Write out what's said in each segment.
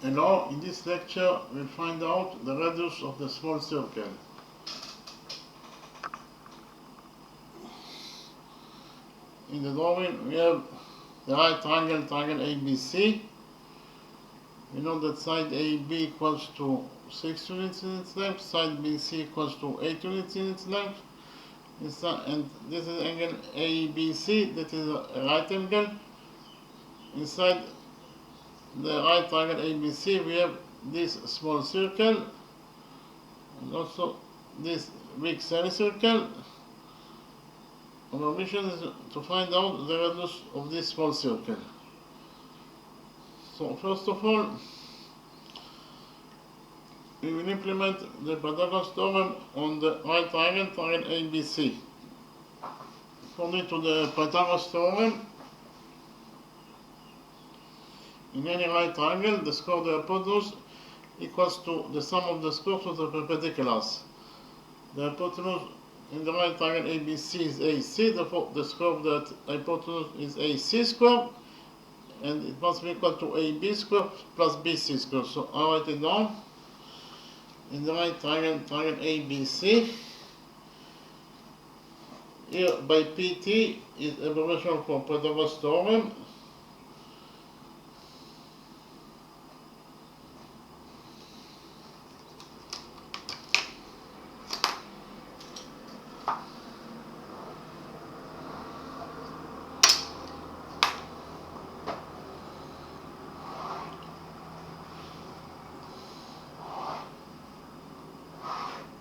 And now in this lecture we'll find out the radius of the small circle. In the drawing we have the right triangle ABC. We know that side AB equals to 6 units in its length, side BC equals to 8 units in its length, and this is angle ABC, that is a right angle. Inside the right triangle ABC we have this small circle and also this big semicircle. Our mission is to find out the radius of this small circle. So first of all, we will implement the Pythagoras theorem on the right triangle ABC. According to the Pythagoras theorem, in any right triangle, the square of the hypotenuse equals to the sum of the squares of the perpendiculars. The hypotenuse in the right triangle ABC is AC, therefore the square of the hypotenuse is AC squared, and it must be equal to AB squared plus BC squared. So I write it down. In the right triangle ABC, here by PT is abbreviation for Pythagoras theorem.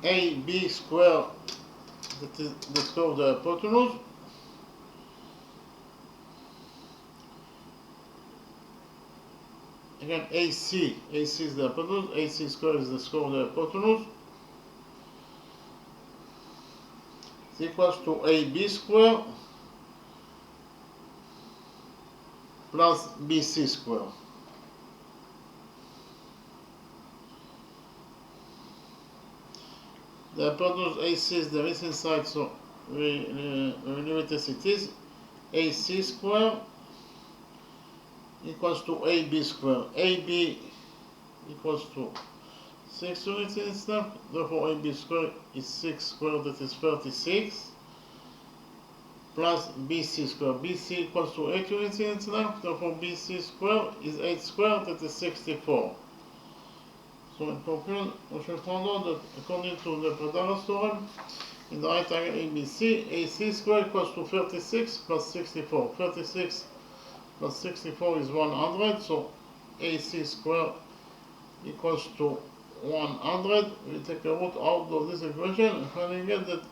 AB square, that is the square of the hypotenuse, again AC is the hypotenuse, AC square is the square of the hypotenuse, is equals to AB square plus BC square. The hypotenuse AC is the missing side, so we leave it as it is. AC square equals to AB square. AB equals to 6 units in its length, therefore AB square is 6 squared, that is 36, plus BC square. BC equals to 8 units in its length, therefore BC square is 8 squared, that is 64. So in conclusion, we shall find out that according to the Pythagoras theorem, in the right triangle ABC, AC square equals to 36 plus 64. 36 plus 64 is 100, so AC square equals to 100. We take a root out of this equation and finally get that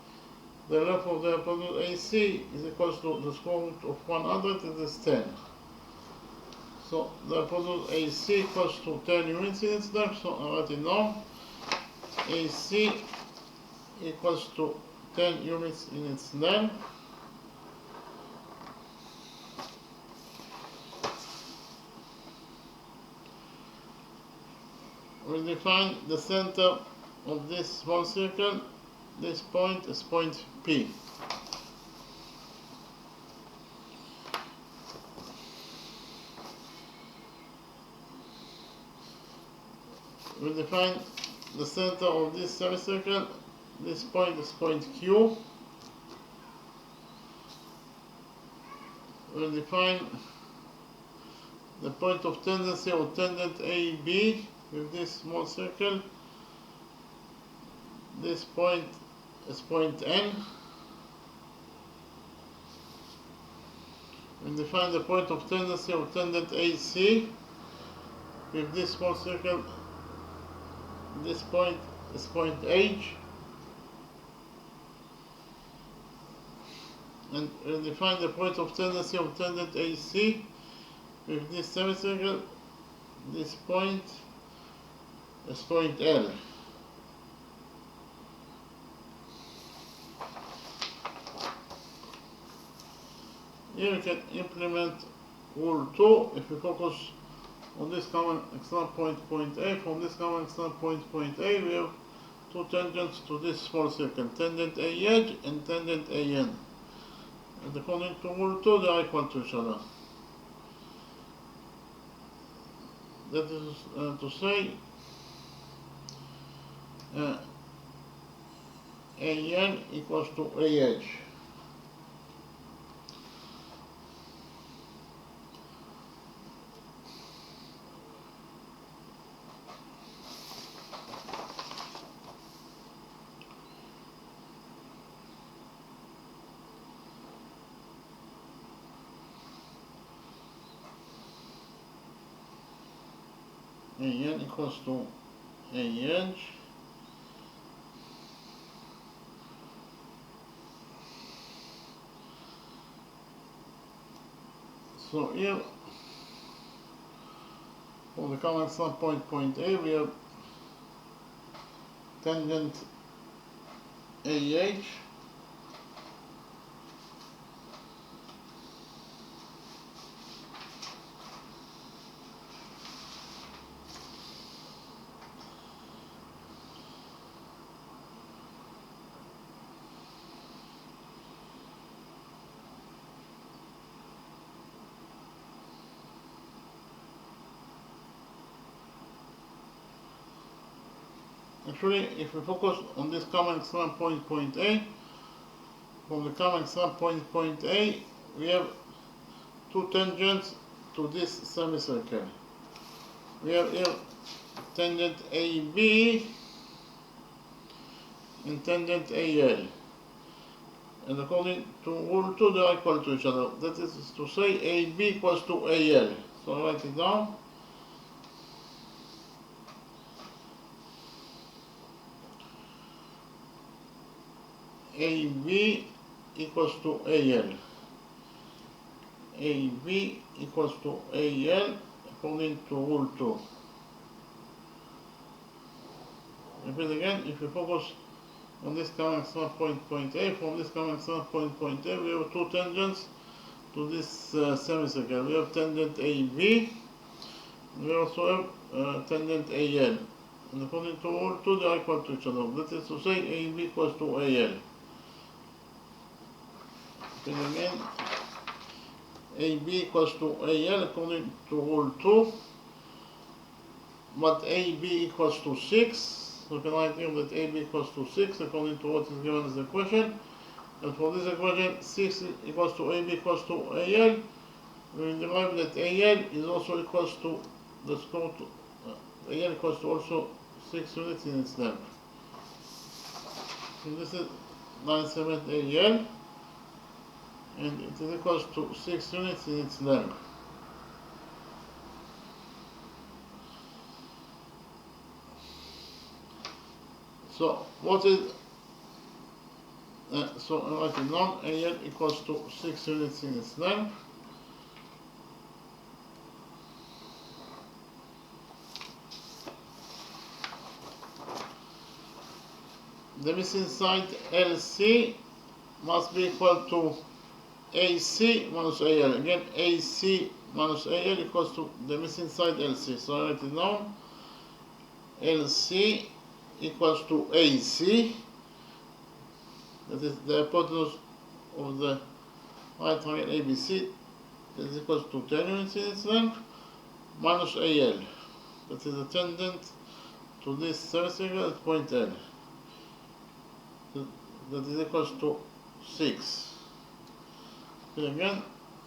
the length of the hypotenuse AC is equals to the square root of 100, it is 10. So the hypotenuse AC equals to 10 units in its length, so I write it down. AC equals to 10 units in its length. We define the center of this small circle. This point is point P. We define the center of this semicircle. This point is point Q. We define the point of tendency or tangent AB with this small circle. This point is point N. We define the point of tendency or tangent AC with this small circle. This point is point H, and we define the point of tendency of tangent AC with this semicircle. This point is point L. Here we can implement rule 2 if we focus on this common external point A. From this common external point A, we have two tangents to this small circle, tangent AH and tangent AN. And according to rule 2, they are equal to each other. that is to say AN equals to AH. AN equals to AH. So here, for the common standpoint point A, we have tangent AH Actually, if we focus on this common standpoint point A, from the common standpoint point A, we have two tangents to this semicircle. We have here tangent AB and tangent AL. And according to rule 2, they are equal to each other. That is to say, AB equals to AL. So I write it down. AB equals to AL. AB equals to AL according to rule 2. Repeat again, if you focus on this common standpoint point A, from this common standpoint point A, we have two tangents to this semicircle. We have tangent AB, we also have tangent AL. And according to rule 2, they are equal to each other. That is to say, AB equals to AL. Then again, AB equals to AL according to rule 2, but AB equals to 6. So we can write here that AB equals to 6 according to what is given as the equation. And for this equation, 6 equals to AB equals to AL. We derive that AL is also equals to the square root, AL equals to also 6 units in its length. So this is 9/7 AL. And it is equals to 6 units in its length. So what is so I write it down. AL equals to 6 units in its length. The missing side LC must be equal to AC minus AL. Again, AC minus AL equals to the missing side LC. So I write it down. LC equals to AC. That is the hypotenuse of the right triangle ABC. That is equals to 10 units in its length. Minus AL. That is the tangent to this semicircle at point L. That is equals to 6. Again,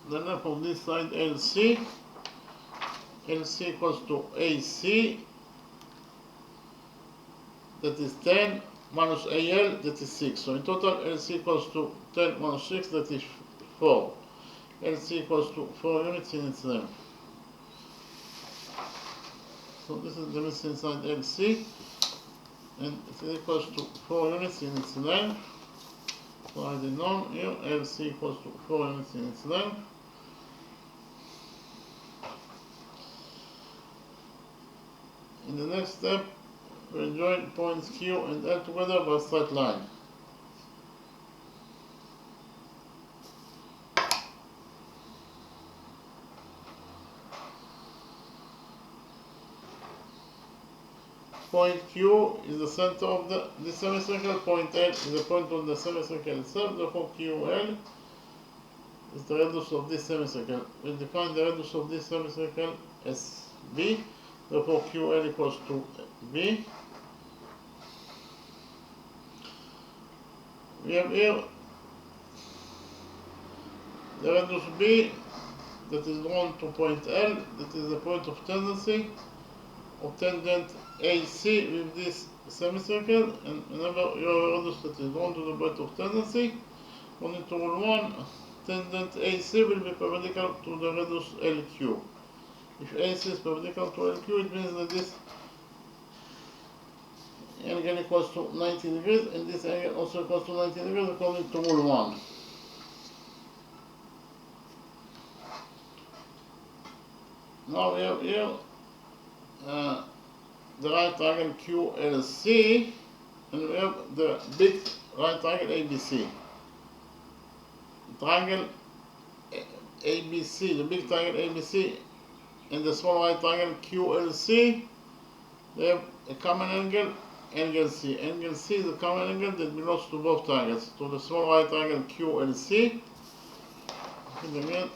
the length of this side LC equals to AC, that is 10, minus AL, that is 6. So in total, LC equals to 10 minus 6, that is 4. LC equals to 4 units in its length. So this is the missing side LC, and it is equals to 4 units in its length. So I did know here, LC equals to 4 units in its length. In the next step, we'll join points Q and L together by a straight line. Point Q is the center of the semicircle. Point L is the point on the semicircle itself. Therefore, QL is the radius of this semicircle. We define the radius of this semicircle as B. Therefore QL equals to B. We have here the radius B that is drawn to point L, that is the point of tendency of tangent AC with this semicircle, and whenever you have a radius that is drawn to the point of tendency, according to rule 1, tangent AC will be perpendicular to the radius LQ. If AC is perpendicular to LQ, it means that this angle equals to 90 degrees, and this angle also equals to 90 degrees according to rule 1. Now we have here the right triangle QLC, and we have the big right triangle ABC. Triangle ABC, the big triangle ABC, and the small right triangle QLC, they have a common angle, angle C. Angle C is a common angle that belongs to both triangles. So the small right triangle QLC, again,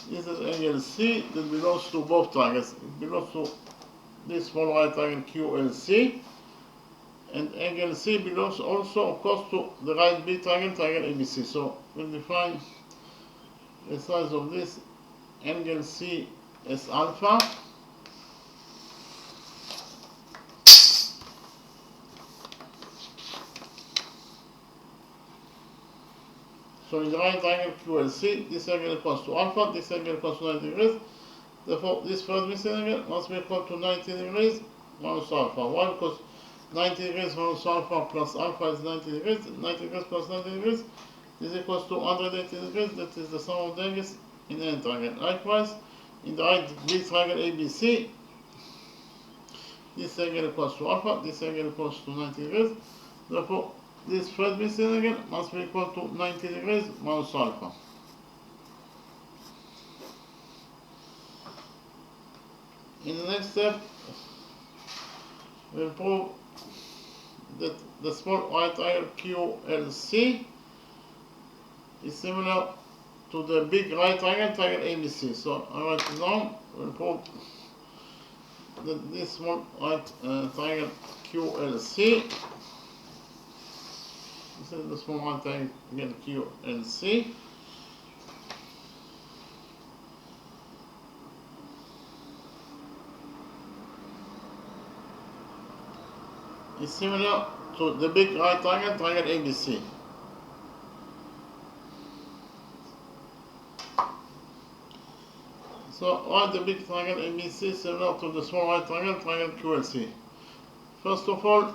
this is angle C that belongs to both triangles. It belongs to this small right triangle QLC, and angle C belongs also, of course, to the right big triangle, triangle ABC. So we'll define the size of this angle C as alpha. So in the right triangle QLC, this angle equals to alpha, this angle equals to 90 degrees. Therefore, this first missing angle must be equal to 90 degrees minus alpha. Why? Because 90 degrees minus alpha plus alpha is 90 degrees. 90 degrees plus 90 degrees is equals to 180 degrees. That is the sum of the angles in any triangle. Likewise, in the right big triangle ABC, this angle equals to alpha, this angle equals to 90 degrees. Therefore, this first missing angle must be equal to 90 degrees minus alpha. In the next step, we'll prove that the small right triangle QLC is similar to the big right triangle, triangle ABC. So I write it down. We'll prove that this small right triangle QLC, this is the small right triangle QLC, is similar to the big right triangle, triangle ABC. So why the big triangle ABC is similar to the small right triangle, triangle QLC? First of all,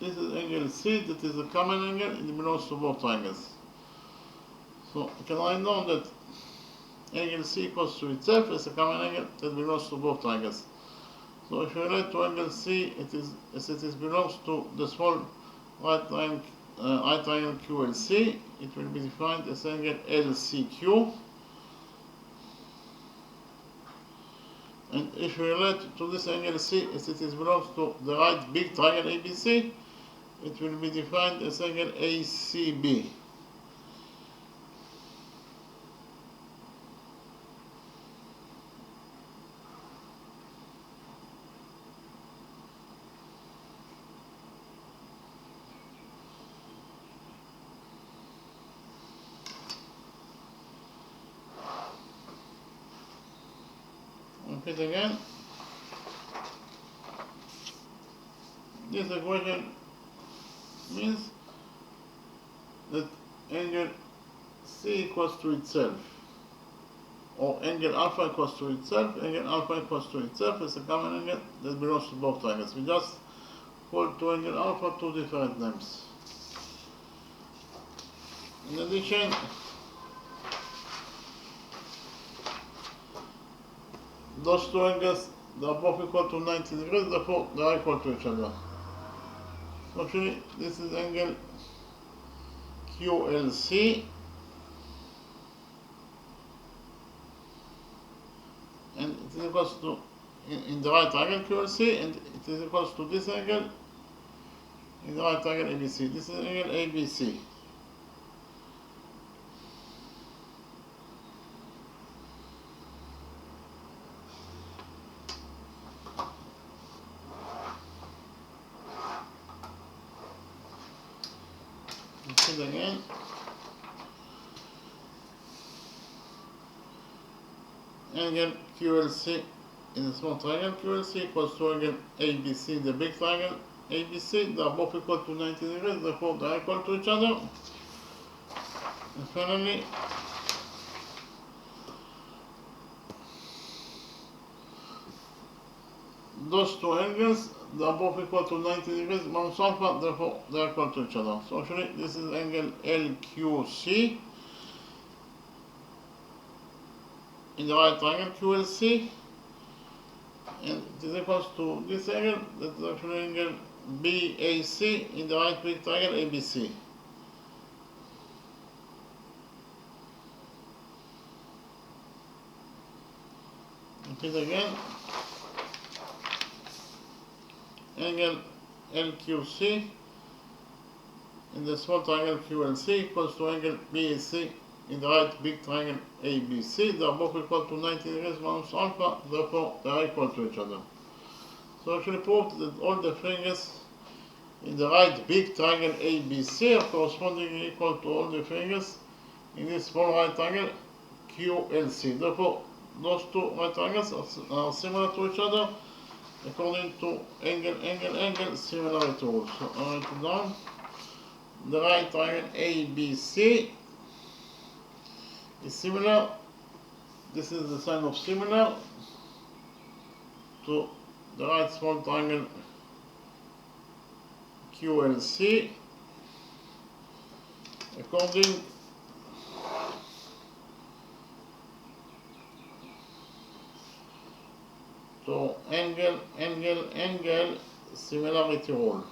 this is angle C, that is a common angle, it belongs to both triangles. So you can write down that angle C equals to itself is a common angle that belongs to both triangles. So if you relate to angle C, it belongs to the small right triangle QLC, it will be defined as angle LCQ. And if you relate to this angle C, as it belongs to the right big triangle ABC, it will be defined as angle ACB. Repeat again. This equation means that angle C equals to itself, or angle alpha equals to itself. Angle alpha equals to itself is a common angle that belongs to both triangles. We just call to angle alpha two different names. In addition, those two angles, they are both equal to 90 degrees, therefore they are equal to each other. So actually, this is angle QLC, and it is equals to, in the right triangle QLC, and it is equals to this angle in the right triangle ABC. This is angle ABC. Repeat again. Angle QLC in the small triangle QLC equals to angle ABC in the big triangle ABC. They are both equal to 90 degrees, therefore they are equal to each other. And finally, those two angles, they are both equal to 90 degrees minus alpha, therefore they are equal to each other. So actually this is angle LQC in the right triangle QLC, and it is equals to this angle, that is actually angle BAC in the right big triangle ABC. Repeat again. Angle LQC in the small triangle QLC equals to angle BAC in the right big triangle ABC. They are both equal to 90 degrees minus alpha, therefore they are equal to each other. So actually proved that all the fingers in the right big triangle ABC are correspondingly equal to all the fingers in this small right triangle QLC. Therefore, those two right triangles are similar to each other according to angle similarity rule. So I write it down. The right triangle ABC is similar. This is the sign of similar to the right small triangle QLC according to angle similarity rule.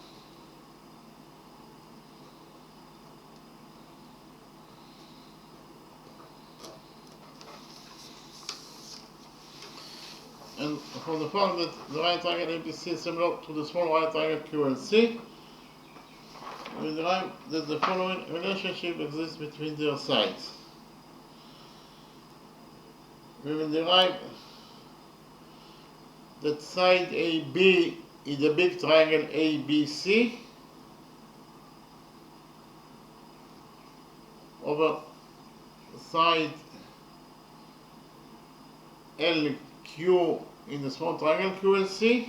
And for the fact that the right triangle ABC is similar to the small right triangle QLC, we derive that the following relationship exists between their sides. We will derive that side AB is the big triangle ABC over side LQ in the small triangle QLC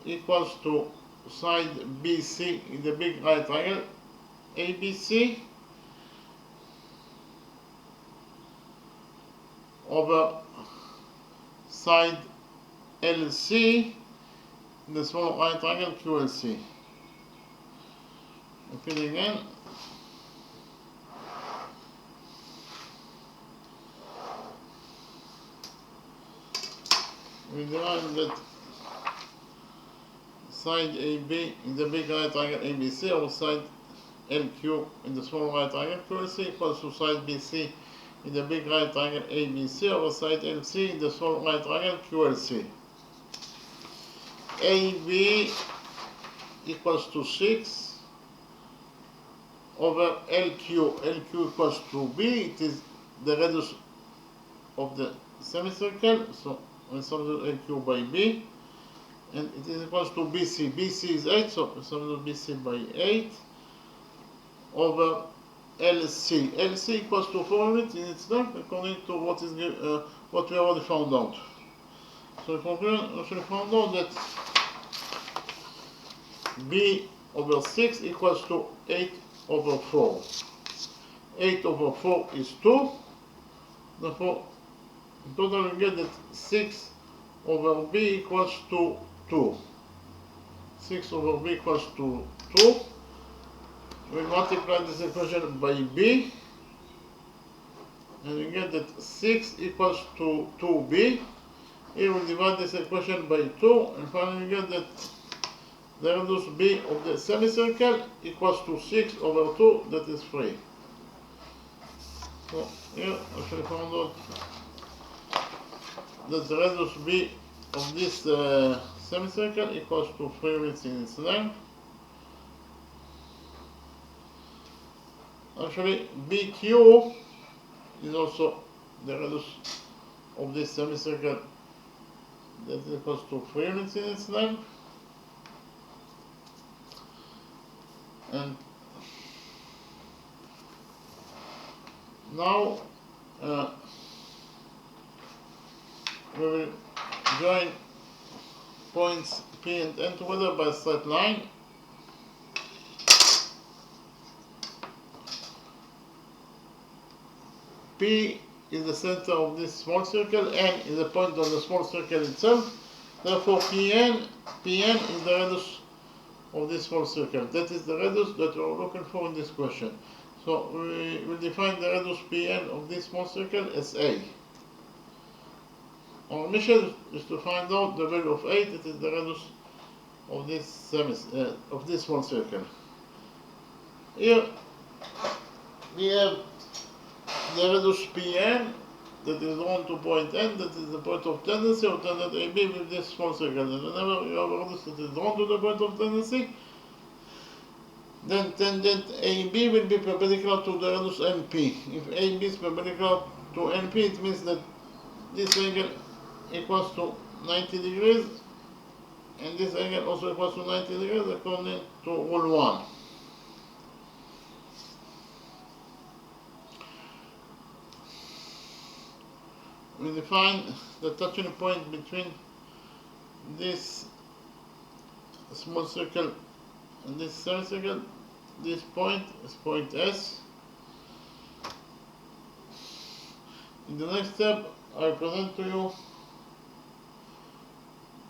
equals to side BC in the big right triangle ABC over side LC in the small right triangle QLC. Repeat again. We derive that side AB in the big right triangle ABC over side LQ in the small right triangle QLC equals to side BC in the big right triangle ABC over side LC in the small right triangle QLC. AB equals to 6 over LQ. LQ equals to B. It is the radius of the semicircle, so we substitute LQ by B, and it is equals to BC. BC is 8, so we substitute BC by 8 over LC. LC equals to 4 units in its length according to what we already found out. So in conclusion, we actually found out that B over 6 equals to 8 over 4. 8 over 4 is 2. Therefore, in total we get that 6 over B equals to 2. 6 over B equals to 2. We multiply this equation by B, and we get that 6 equals to 2B. Here we divide this equation by 2, and finally we get that the radius B of the semicircle equals to 6 over 2, that is 3. So here I actually found out that the radius B of this semicircle equals to 3 units in its length. Actually, BQ is also the radius of this semicircle that is equals to 3 units in its length. And now we will join points P and N together by a straight line. P is the center of this small circle, N is the point of the small circle itself. Therefore, Pn is the radius of this small circle. That is the radius that we are looking for in this question. So we will define the radius Pn of this small circle as A. Our mission is to find out the value of A, that is the radius of this small circle. Here we have the radius Pn that is drawn to point N, that is the point of tendency of tangent AB with this small circle. And whenever you have a radius that is drawn to the point of tendency, then tangent AB will be perpendicular to the radius NP. If AB is perpendicular to NP, it means that this angle equals to 90 degrees, and this angle also equals to 90 degrees according to rule 1. We define the touching point between this small circle and this semicircle. This point is point S. In the next step, I present to you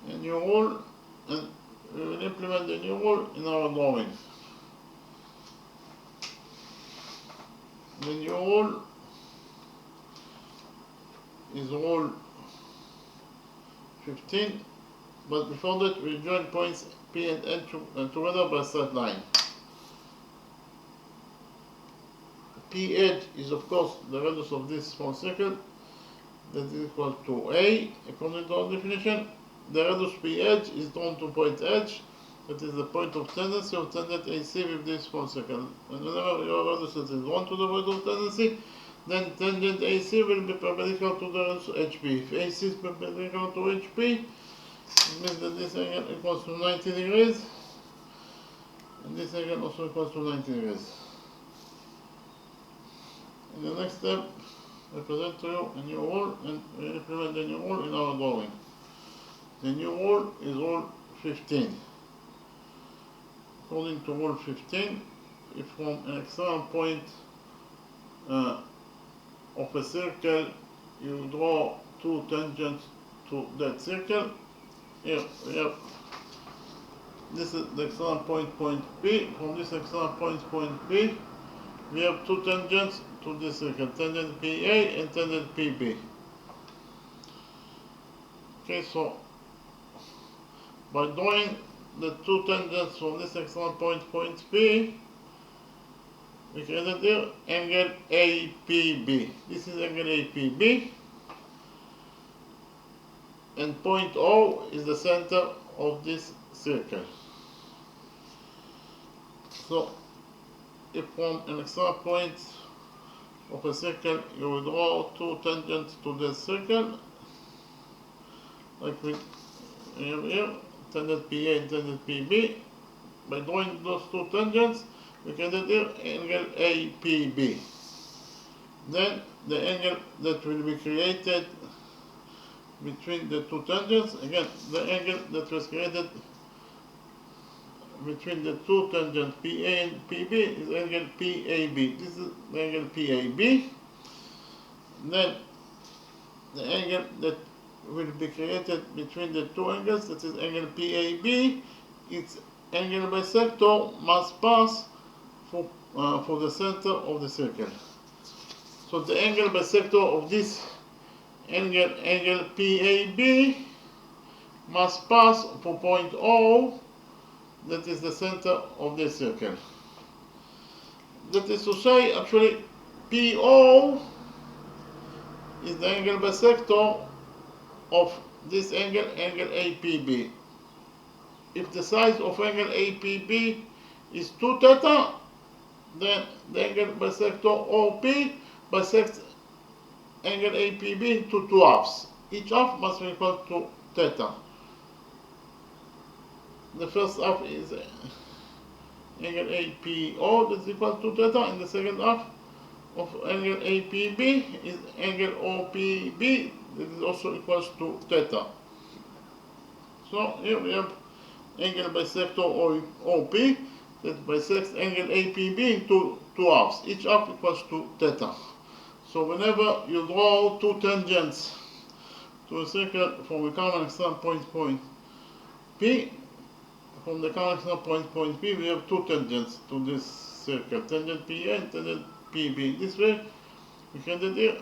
a new rule, and we will implement the new rule in our drawing. The new rule is rule 15, but before that we join points P and N together by a straight line. P edge is of course the radius of this small circle, that is equal to A according to our definition. The radius P edge is drawn to point H, that is the point of tendency of tangent AC with this small circle. And whenever your radius is drawn to the point of tendency, then tangent AC will be perpendicular to the radius HP. If AC is perpendicular to HP, it means that this angle equals to 90 degrees, and this angle also equals to 90 degrees. In the next step, I present to you a new rule, and we implement the new rule in our drawing. The new rule is rule 15. According to rule 15, if from an external point of a circle you draw two tangents to that circle, here we have, this is the external point, point P. From this external point, point P, we have two tangents to this circle, tangent PA and tangent PB. Okay, so by drawing the two tangents from this external point, point P, we created here angle APB. This is angle APB, and point O is the center of this circle. So if from an external point of a circle you will draw two tangents to this circle, like we have here, tangent PA and tangent PB. By drawing those two tangents, we can do here angle APB. Then the angle that will be created between the two tangents, again, the angle that was created between the two tangents PA and PB is angle PAB. This is the angle PAB. Then the angle that will be created between the two angles, that is angle PAB, its angle bisector must pass for the center of the circle. So the angle bisector of this angle PAB must pass for point O, that is the center of the circle. That is to say, actually, PO is the angle bisector of this angle APB. If the size of angle APB is 2 theta, then the angle bisector OP bisects angle APB into 2 halves. Each half must be equal to theta. The first half is angle APO, that is equal to theta, and the second half of angle APB is angle OPB, that is also equals to theta. So here we have angle bisector OP that bisects angle APB into two halves. Each half equals to theta. So whenever you draw two tangents to a circle from a common extent point P, from the common extent point P, we have two tangents to this circle, tangent PA and tangent PB. This way we can do here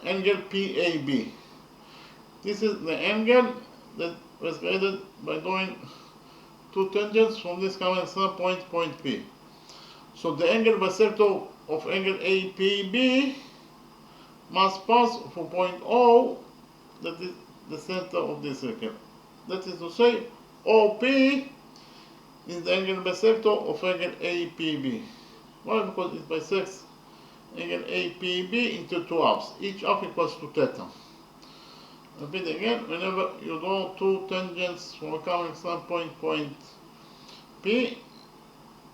angle PAB. This is the angle that was created by drawing two tangents from this common extent point P. So the angle bisector of angle APB must pass through point O, that is the center of this circle. That is to say, OP is the angle bisector of angle APB. Why? Because it bisects angle APB into two halves. Each half equals to theta. Repeat again, whenever you draw two tangents from a common extent point P,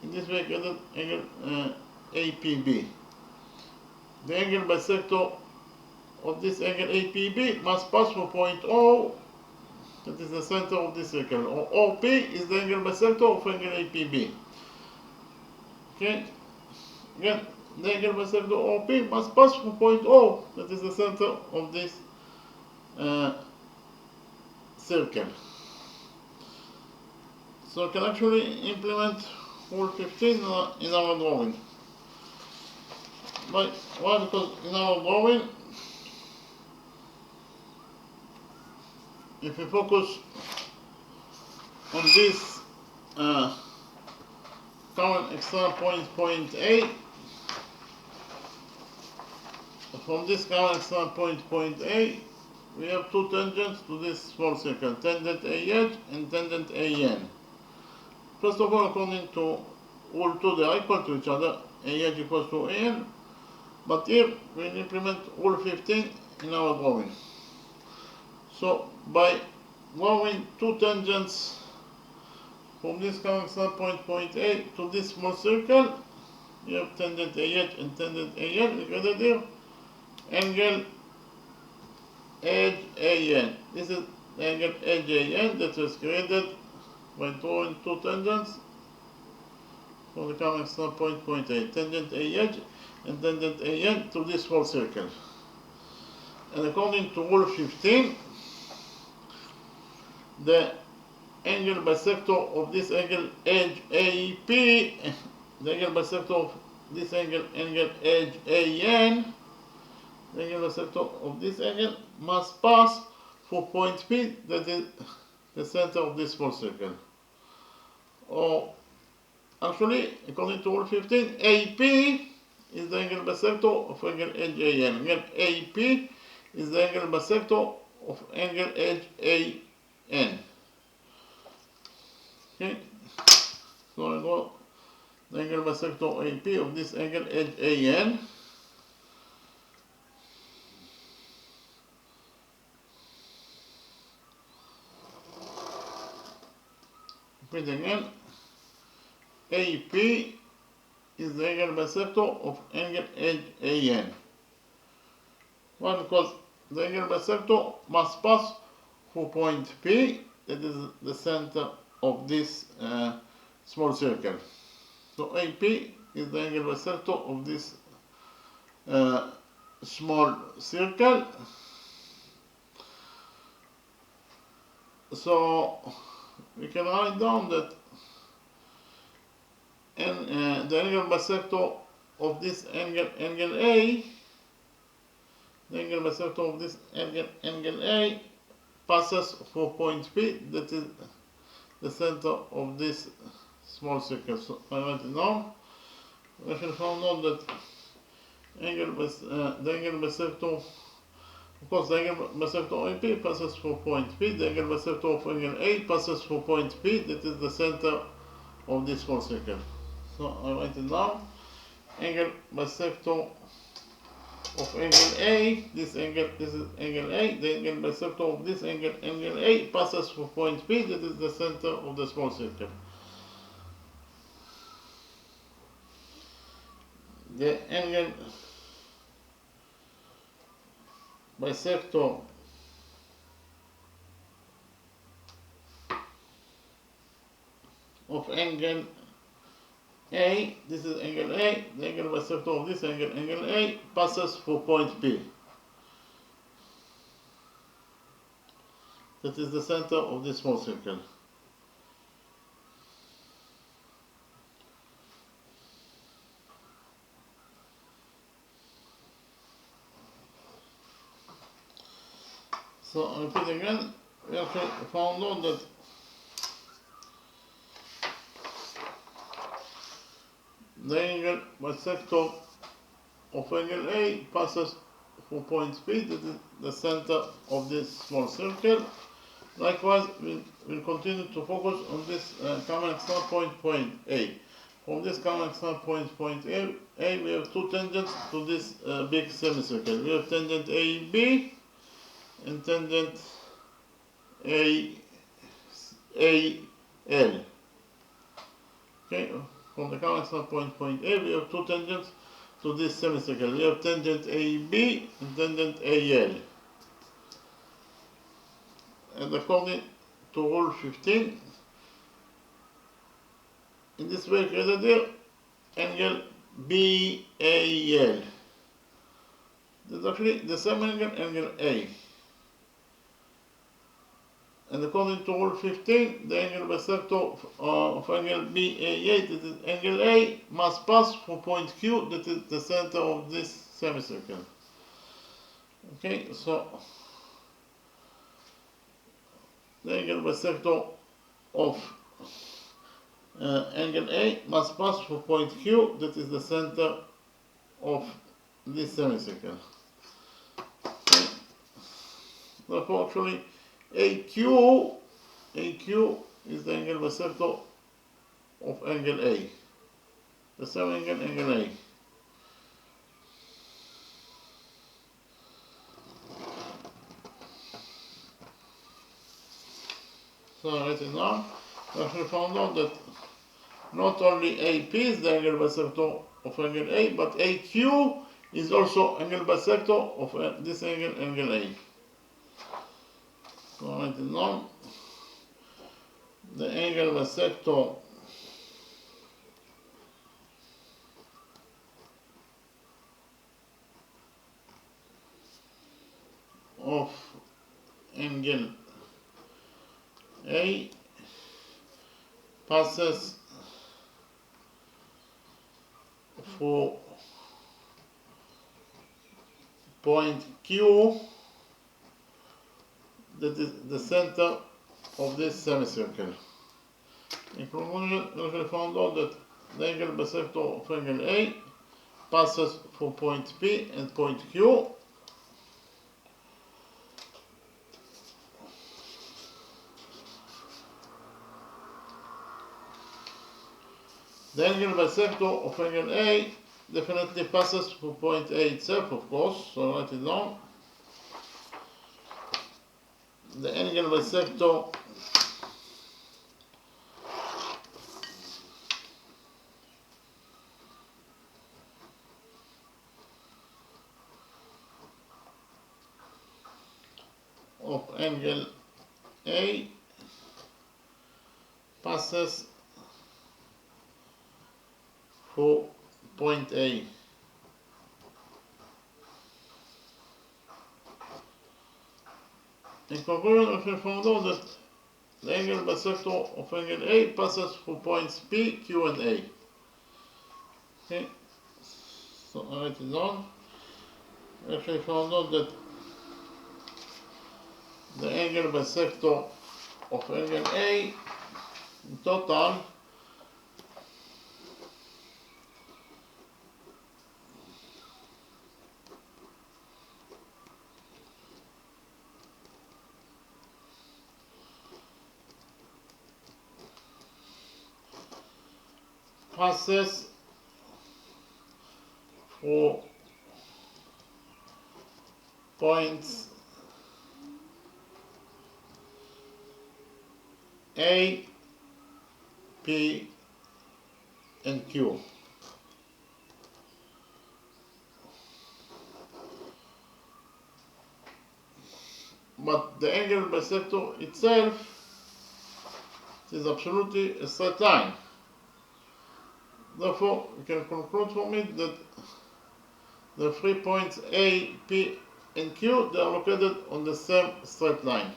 in this way get angle APB. The angle bisector of this angle APB must pass through point O, that is the center of this circle, or OP is the angle bisector of angle APB. Okay, again, the angle bisector OP must pass through point O, that is the center of this circle. So we can actually implement rule 15 in our drawing. Why? Because in our drawing, if we focus on this common extent point A, from this common extent point A, we have two tangents to this small circle, tangent AH and tangent AN. First of all, according to rule 2, they are equal to each other, AH equals to AN, but here we implement rule 15 in our drawing. So by drawing two tangents from this common extent point A to this small circle, we have tangent AH and tangent AN, we get here angle edge AN. This is the angle edge AN that was created by drawing two tangents from the common extent point A, tangent AH and tangent AN to this small circle. And according to rule 15, the angle bisector of this angle edge AP, the angle bisector of this angle edge AN, the angle bisector of this angle must pass through point P, that is the center of this small circle. Or actually, according to rule 15, AP is the angle bisector of angle edge AN. Again, AP is the angle bisector of angle edge AN. Okay, so I draw the angle bisector AP of this angle edge AN. Repeat again, AP is the angle bisector of angle edge AN. Why? Because the angle bisector must pass through point P, that is the center of this small circle. So AP is the angle bisector of this small circle. So we can write down that the angle bisector of this angle A, the angle bisector of this angle A passes through point P, that is the center of this small circle. So I write it down. We can find out that the angle bisector, of course, the angle bisector AP passes through point P, the angle bisector of angle A passes through point P, that is the center of this small circle. So I write it down. Angle bisector of angle A, this is angle A, the angle bisector of this angle A passes through point P, that is the center of the small circle. the angle bisector of angle A, this is angle A, the angle bisector of this angle, angle A, passes through point P. That is the center of this small circle. So I repeat again, we have found out that the angle bisector of angle A passes through point P, that is the center of this small circle. Likewise, we'll continue to focus on this common extent point A. From this common extent point A, we have two tangents to this big semicircle. We have tangent AB and tangent AL. Okay, from the common extent point A, we have two tangents to this semicircle. We have tangent AB and tangent AL. And according to rule 15, in this way created here, angle BAL. That's actually the same angle A. And according to rule 15, the angle bisector of angle BAA, that is angle A, must pass through point Q, that is the center of this semicircle. Okay, so the angle bisector of angle A must pass through point Q, that is the center of this semicircle. Okay. Therefore, actually, AQ is the angle bisector of angle A, the same angle A. So right now, we actually found out that not only AP is the angle bisector of angle A, but AQ is also angle bisector of this angle A. So right now, the angle bisector of angle A passes through point Q, that is the center of this semicircle. In conclusion, we found out that the angle bisector of angle A passes through point P and point Q. The angle bisector of angle A definitely passes through point A itself, of course, so write it down. The angle bisector of angle A passes through point A. In conclusion, we found out that the angle bisector of angle A passes through points P, Q, and A. Okay, so I write it down. We actually found out that the angle bisector of angle A in total passes through points A, P, and Q. but the angle bisector itself is absolutely a straight line. Therefore, we can conclude from it that the 3 points A, P, and Q, they are located on the same straight line.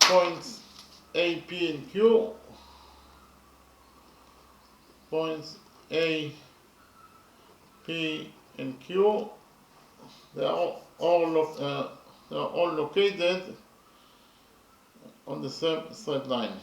Points A, P, and Q, points A, P, and Q, they are all located on the same straight line.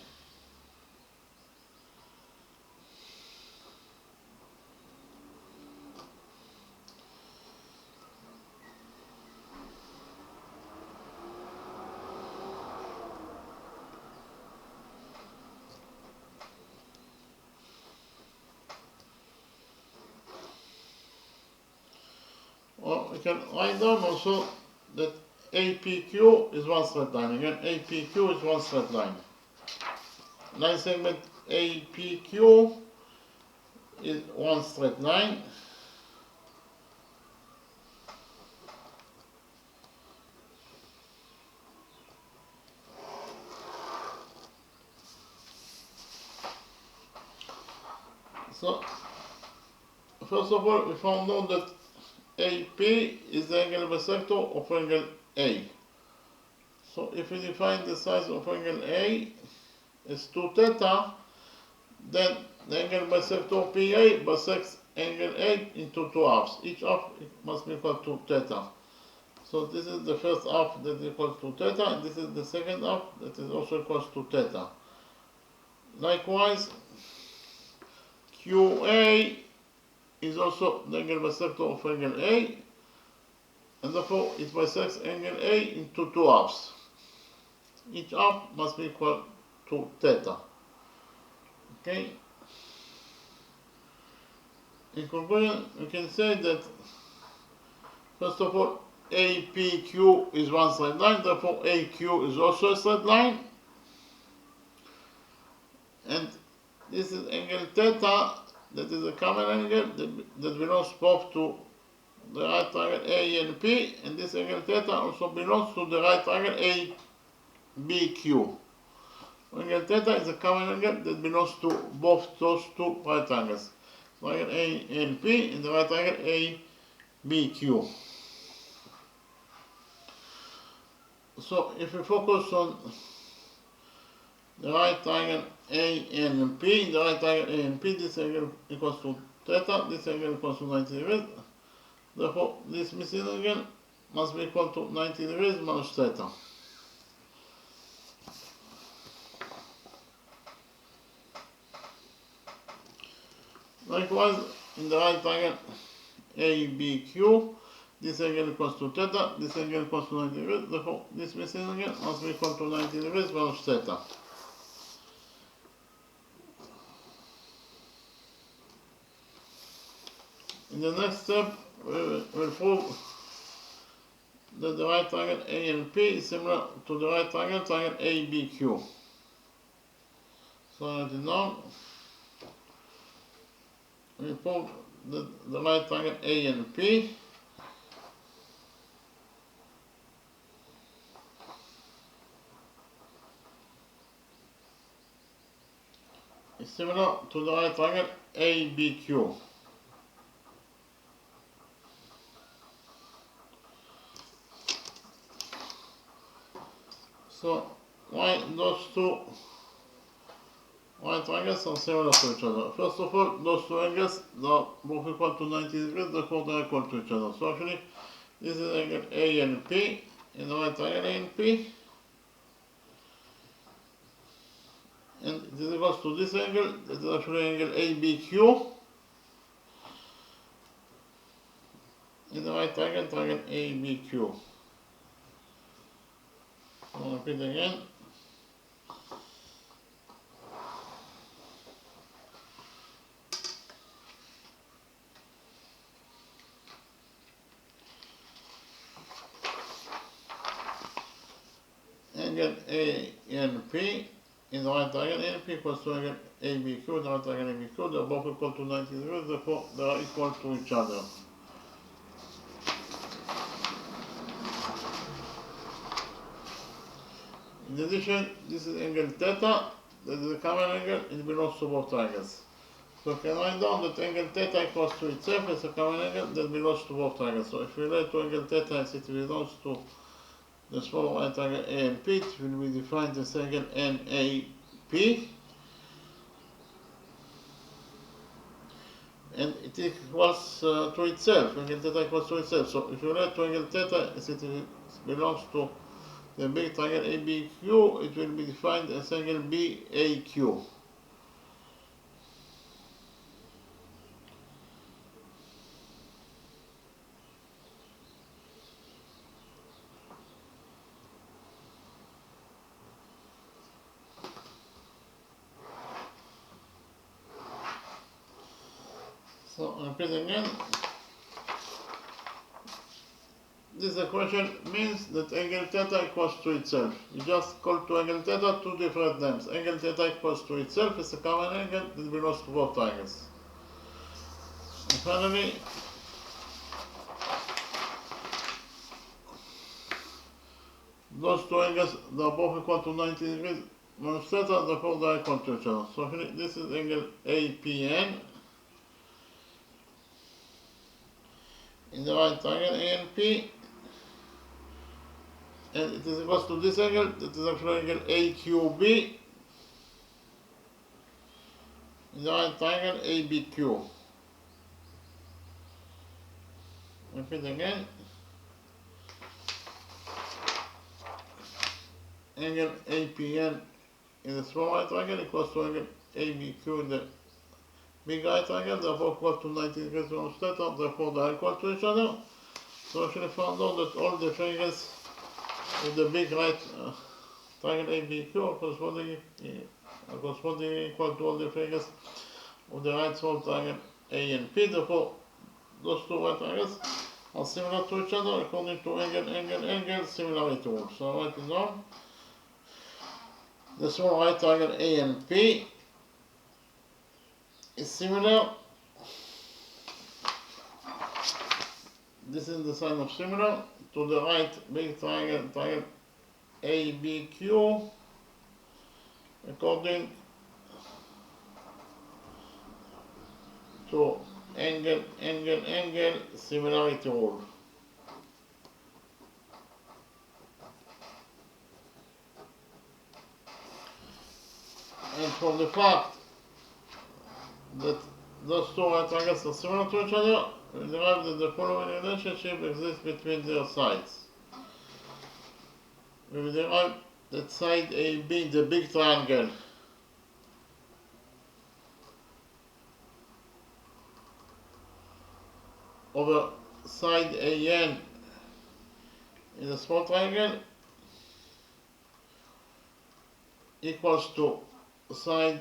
Or we can write down also that APQ is one straight line. Again, APQ is one straight line. Line segment APQ is one straight line. So, first of all, we found out that AP is the angle bisector of angle A. So if we define the size of angle A as 2 theta, then the angle bisector PA bisects angle A into 2 halves. Each half must be equal to theta. So this is the first half that is equal to theta, and this is the second half that is also equal to theta. Likewise, QA is also the angle bisector of angle A, and therefore it bisects angle A into 2 halves. Each half must be equal to theta. Okay? In conclusion, we can say that, first of all, APQ is one straight line, therefore AQ is also a straight line. And this is angle theta, that is a common angle that belongs both to the right triangle A and P, and this angle theta also belongs to the right triangle ABQ. Angle theta is a common angle that belongs to both those two right triangles, triangle A and P and the right triangle ABQ. So if we focus on the right triangle A and P, the right triangle A and P, this angle equals to theta, this angle equals to 90 degrees. Therefore, this missing angle must be equal to 90 degrees minus theta. Likewise, in the right triangle ABQ, this angle equals to theta, this angle equals to 90 degrees. Therefore, this missing angle must be equal to 90 degrees minus theta. In the next step, we'll prove that the right triangle A and P is similar to the right triangle ABQ. So I write it down. We prove that the right triangle A and P is similar to the right triangle ABQ. So, why those two right triangles are similar to each other? First of all, those two angles are both equal to 90 degrees, therefore they are equal to each other. So actually, this is angle A and P, in the right triangle A and P. And this equals to this angle, that is actually angle ABQ. In the right triangle ABQ. I'll repeat again. Angle A and P in the right triangle A and P equals to angle ABQ, the right triangle ABQ, they are both equal to 90 degrees, therefore they are equal to each other. In addition, this is angle theta, that is the common angle, it belongs to both triangles. So we can write down that angle theta equals to itself as a common angle that belongs to both triangles. So if we relate to angle theta as it belongs to the small right triangle A and P, it will be defined as angle NAP. And it equals to itself, angle theta equals to itself. So if you relate to angle theta as it belongs to the big triangle ABQ, it will be defined as angle BAQ. So repeat again. This equation means that angle theta equals to itself. You just call to angle theta two different names. Angle theta equals to itself is a common angle that belongs to both triangles. And finally, those two angles, they are both equal to 90 degrees minus theta, therefore they are equal to each other. So this is angle APN. In the right triangle ANP, and it is equal to this angle, that is actually angle AQB. In the right triangle ABQ. Repeat again. Angle APN in the small right triangle equals to angle ABQ in the big right triangle, therefore equal to 90 degrees minus theta, therefore they are equal to each other. So we actually found out that all the triangles of the big right triangle ABQ are corresponding equal to all the triangles of the right small triangle A and P, therefore those two right triangles are similar to each other according to angle similarity rule. So I write it down. The small right triangle A and P is similar. This is the sign of similar to the right big triangle ABQ according to angle similarity rule. And from the fact that those two right triangles are similar to each other, we derive that the following relationship exists between their sides. We will derive that side AB in the big triangle over side AN in the small triangle equals to side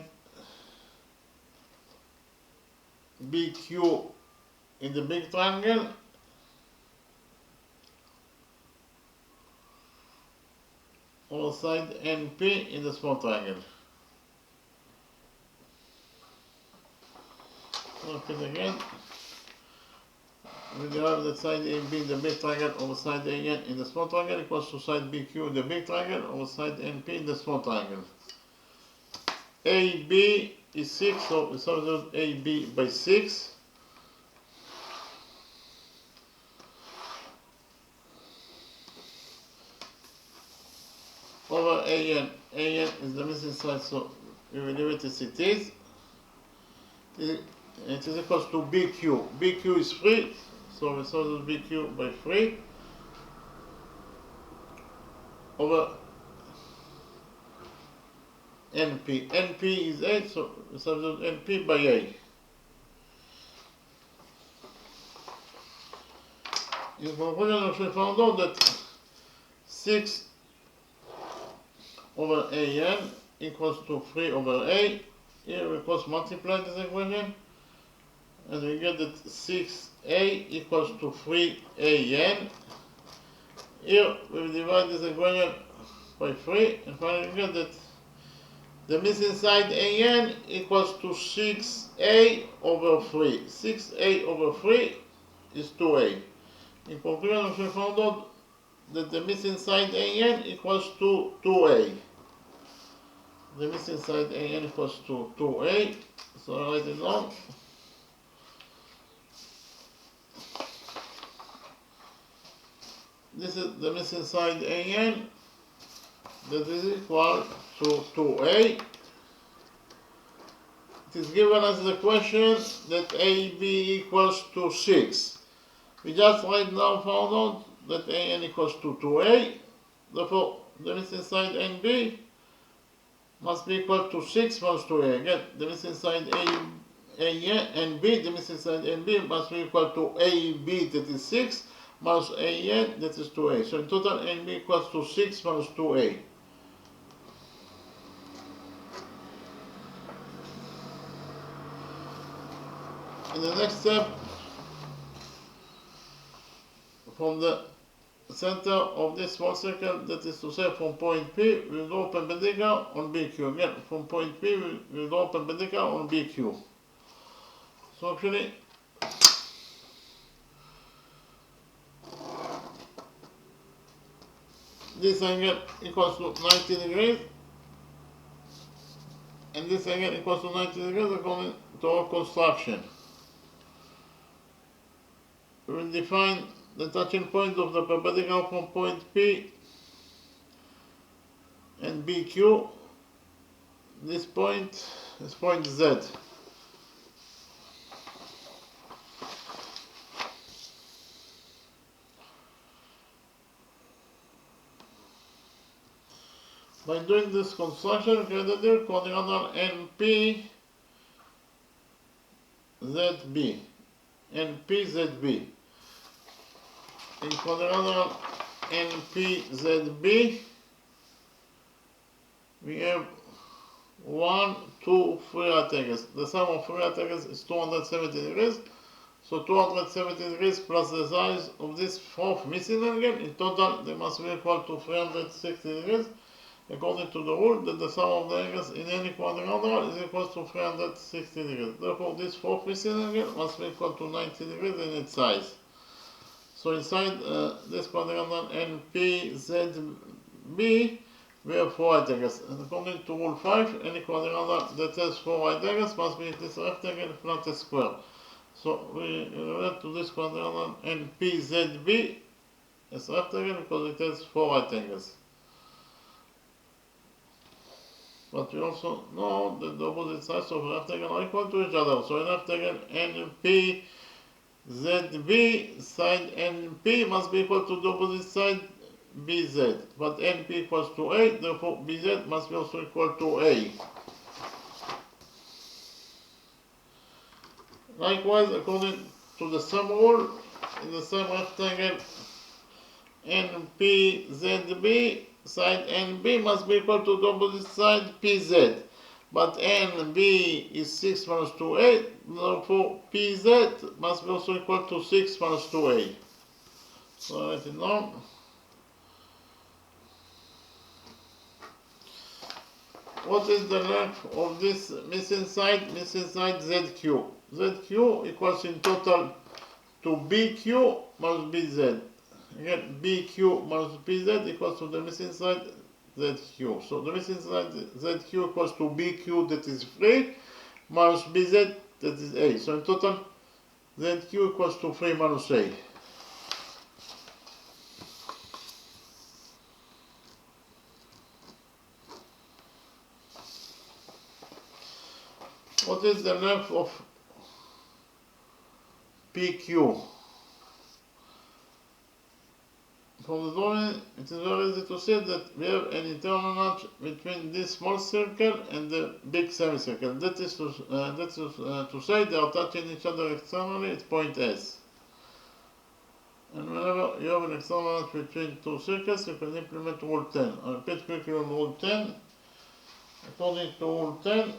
BQ in the big triangle or side NP in the small triangle. Repeat again. We derive that side AB in the big triangle over side AN in the small triangle equals to side BQ in the big triangle over side NP in the small triangle. AB is 6, so we substitute AB by 6. Over AN. AN is the missing side, so we will leave it as it is. It is equal to BQ. BQ is 3, so we substitute BQ by 3 over NP. NP is 8, so we substitute NP by 8. In conclusion, we found out that 6 over AN equals to 3 over A. Here we cross multiply this equation and we get that 6A equals to 3AN. Here we will divide this equation by 3 and finally we get that the missing side AN equals to 6A over 3. 6A over 3 is 2A. In conclusion, we found out that the missing side AN equals to 2A. The missing side AN equals to 2A. So I write it down. This is the missing side AN that is equal to 2A. It is given as the question that AB equals to 6. We just right now found out that AN equals to 2A. Therefore, the missing side NB must be equal to 6 minus 2A. Again, the missing side AN, NB, the missing side NB must be equal to AB, that is 6, minus AN, that is 2A. So in total, NB equals to 6 minus 2A. In the next step, from the center of this small circle, that is to say from point P, we will draw perpendicular on BQ. Again, from point P, we will draw perpendicular on BQ. So actually, this angle equals to 90 degrees, and this angle equals to 90 degrees according to our construction. We will define the touching point of the perpendicular from point P and BQ. This point is point Z. By doing this construction, we can do quadrilateral NP ZB. NP-ZB. In quadrilateral NP-ZB, we have 1, 2, 3 right angles. The sum of 3 right angles is 270 degrees. So 270 degrees plus the size of this fourth missing angle, in total they must be equal to 360 degrees. According to the rule that the sum of the angles in any quadrilateral is equal to 360 degrees. Therefore, this fourth missing angle must be equal to 90 degrees in its size. So inside this quadrilateral NP-ZB, we have 4 right angles. And according to rule 5, any quadrilateral that has 4 right angles must be this rectangle flat square. So we relate to this quadrilateral NP-ZB as rectangle because it has 4 right angles. But we also know that the opposite sides of a rectangle are equal to each other. So in rectangle NP ZB, side NP must be equal to the opposite side BZ. But NP equals to A, therefore BZ must be also equal to A. Likewise, according to the sum rule, in the same rectangle NP ZB, side NB must be equal to the opposite side PZ. But NB is 6 minus 2A, therefore PZ must be also equal to 6 minus 2A. So I write it down. What is the length of this missing side? Missing side ZQ. ZQ equals in total to BQ minus BZ. Again, BQ minus BZ equals to the missing side ZQ. So the missing side ZQ equals to BQ, that is 3, minus BZ, that is A. So in total, ZQ equals to 3 minus A. What is the length of PQ? From the drawing, it is very easy to see that we have an internal notch between this small circle and the big semicircle. That is to say they are touching each other externally at point S. And whenever you have an external notch between two circles, you can implement rule 10. I repeat quickly on rule 10. According to rule 10,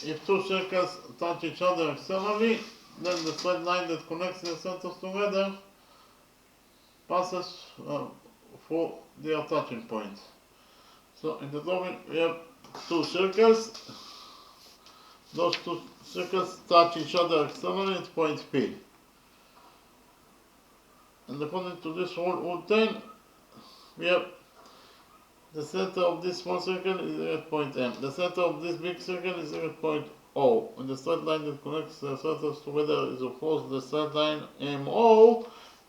if two circles touch each other externally, then the straight line that connects the centers together passes through their touching point. So in the drawing we have two circles. Those two circles touch each other externally at point P. And according to this rule 10, we have the center of this small circle is at point M. The center of this big circle is at point O. And the straight line that connects the centers together is of course the straight line MO.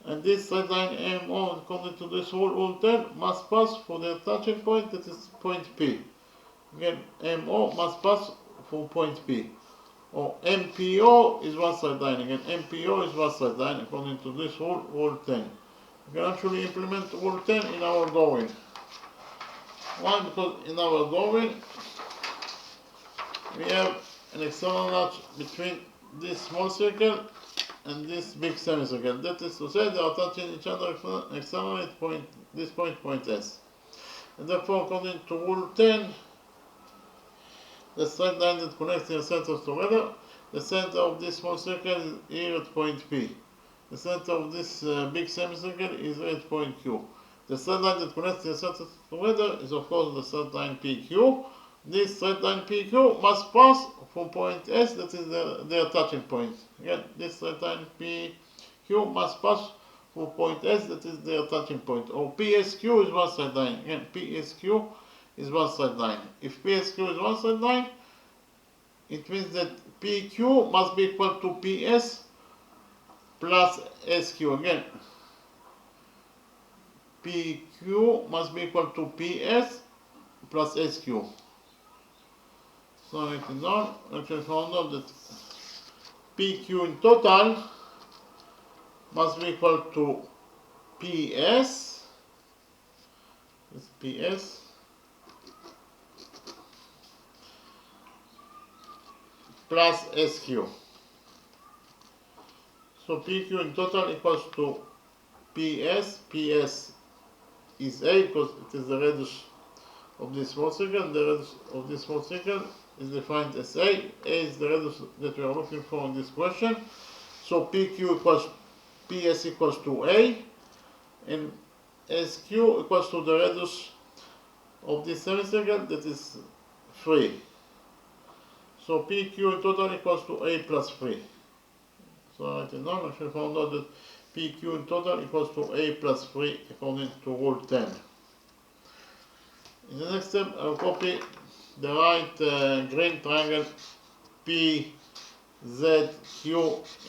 And this straight line MO, according to this rule 10, must pass for the touching point, that is point P. Again, MO must pass for point P. Or MPO is one straight line. Again, MPO is one straight line according to this rule 10. We can actually implement rule 10 in our drawing. Why? Because in our drawing we have an external notch between this small circle and this big semicircle. That is to say, they are touching each other externally at this point S. And therefore, according to rule 10, the straight line that connects the centers together, the center of this small circle is here at point P. The center of this big semicircle is at point Q. The straight line that connects the centers together is of course the straight line PQ. This straight line PQ must pass from point S, that is their touching point. Again, this straight line PQ must pass from point S, that is their touching point. Or PSQ is one straight line. Again, PSQ is one straight line. If PSQ is one straight line, it means that PQ must be equal to PS plus SQ. Again, PQ must be equal to PS plus SQ. So write it down. Actually found out that PQ in total must be equal to PS. This PS plus SQ. So PQ in total equals to PS. PS is A because it is the radius of this small circle. The radius of this small circle is defined as A. A is the radius that we are looking for in this question. So PQ equals PS equals to A, and SQ equals to the radius of this semicircle, that is 3. So PQ in total equals to A plus 3. So I write it down. I should found out that PQ in total equals to A plus 3 according to rule 10. In the next step, I will copy the right green triangle PZQ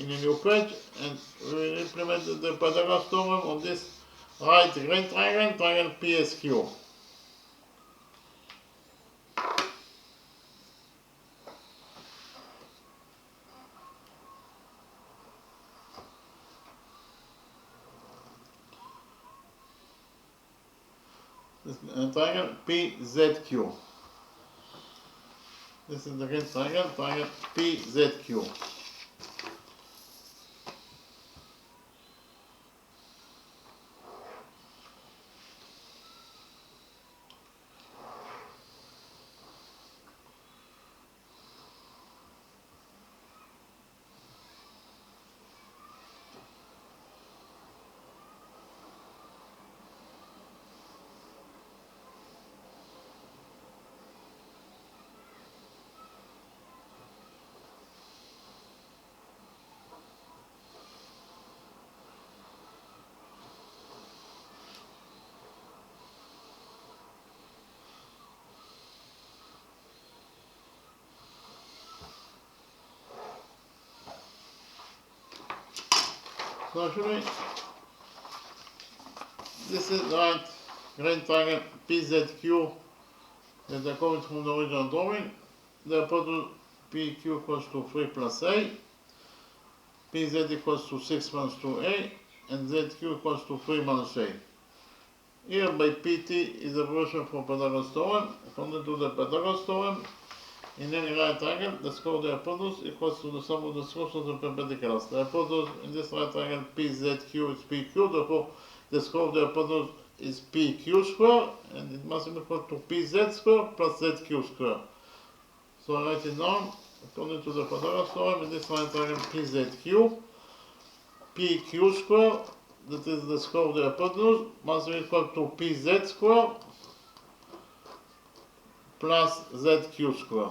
in a new page, and we will implement the Pythagoras theorem on this right green triangle PSQ. This triangle PZQ. This is the green triangle PZQ. So actually, this is the right green triangle PZQ that I copied from the original drawing. The hypotenuse PQ equals to 3 plus A, PZ equals to 6 minus 2A, and ZQ equals to 3 minus A. Here by PT is the version for Pythagoras theorem. According to the Pythagoras theorem, in any right triangle, the square of the hypotenuse equals to the sum of the squares of the perpendiculars. The hypotenuse in this right triangle PZQ is PQ, therefore the square of the hypotenuse is PQ square, and it must be equal to PZ square plus ZQ square. So I write it down. According to the Pythagoras theorem, in this right triangle PZQ, PQ square, that is the square of the hypotenuse, must be equal to PZ square plus ZQ square.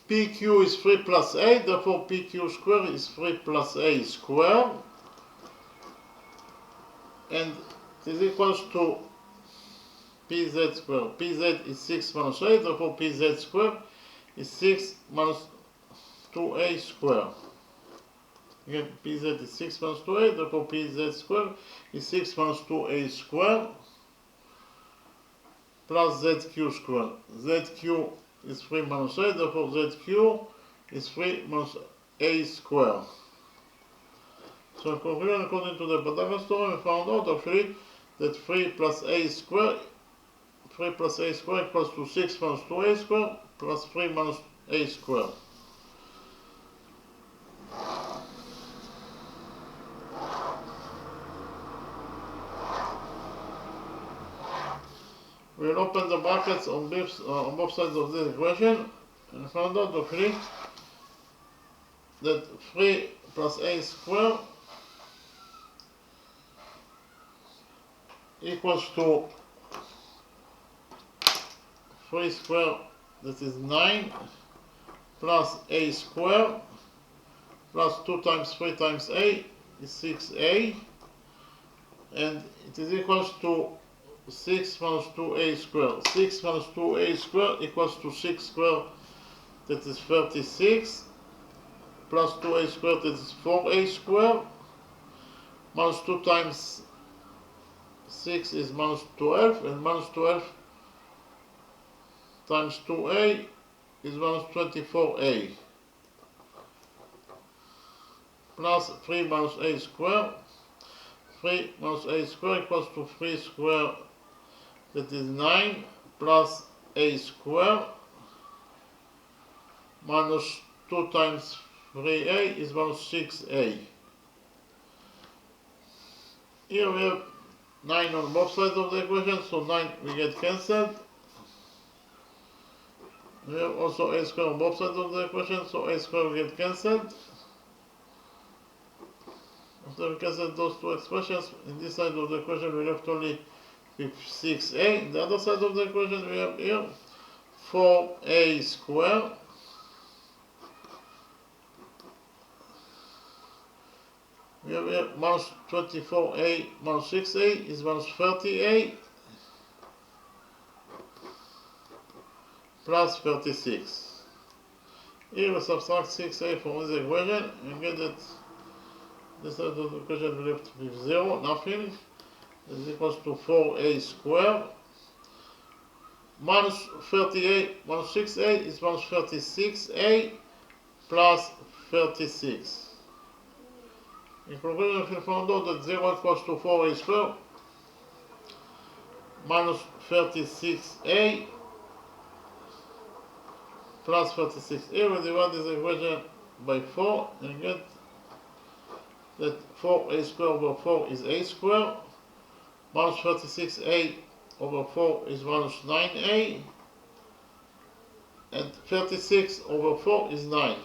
PQ is 3 plus A, therefore PQ square is 3 plus A square, and it is equals to PZ square. PZ is 6 minus A, therefore PZ square is 6 minus 2A square. Again, PZ is 6 minus 2A, therefore PZ square is 6 minus 2A square plus ZQ square. ZQ is 3 minus A, therefore ZQ is 3 minus A square. So in conclusion, according to the Pythagoras theorem, we found out actually that 3 plus A square equals to 6 minus 2A square plus 3 minus A square. We'll open the brackets on both sides of this equation and find out actually that 3 plus A square equals to 3 square, that is 9, plus A square, plus 2 times 3 times A is 6A, and it is equals to 6 minus 2A square. 6 minus 2A square equals to 6 square, that is 36, plus 2A square, that is 4A square, minus 2 times 6 is minus 12, and minus 12 times 2A is minus 24A, plus 3 minus A square. 3 minus A square equals to 3 square, that is 9, plus A square, minus 2 times 3A is minus 6A. Here we have 9 on both sides of the equation, so 9 will get cancelled. We have also A square on both sides of the equation, so A square will get cancelled. After we cancel those two expressions, in this side of the equation we left only with 6A. In the other side of the equation we have here 4A square we have here minus 24A minus 6A is minus 30A plus 36. Here we subtract 6A from this equation and get that this side of the equation we left with 0, nothing. This is equals to 4A square. Minus 38 minus 6A is minus 36A plus 36. In conclusion, we found out that 0 equals to 4A square minus 36A plus 36. Here we divide this equation by 4 and get that 4A square over 4 is A square, minus 36A over 4 is minus 9A, and 36 over 4 is 9.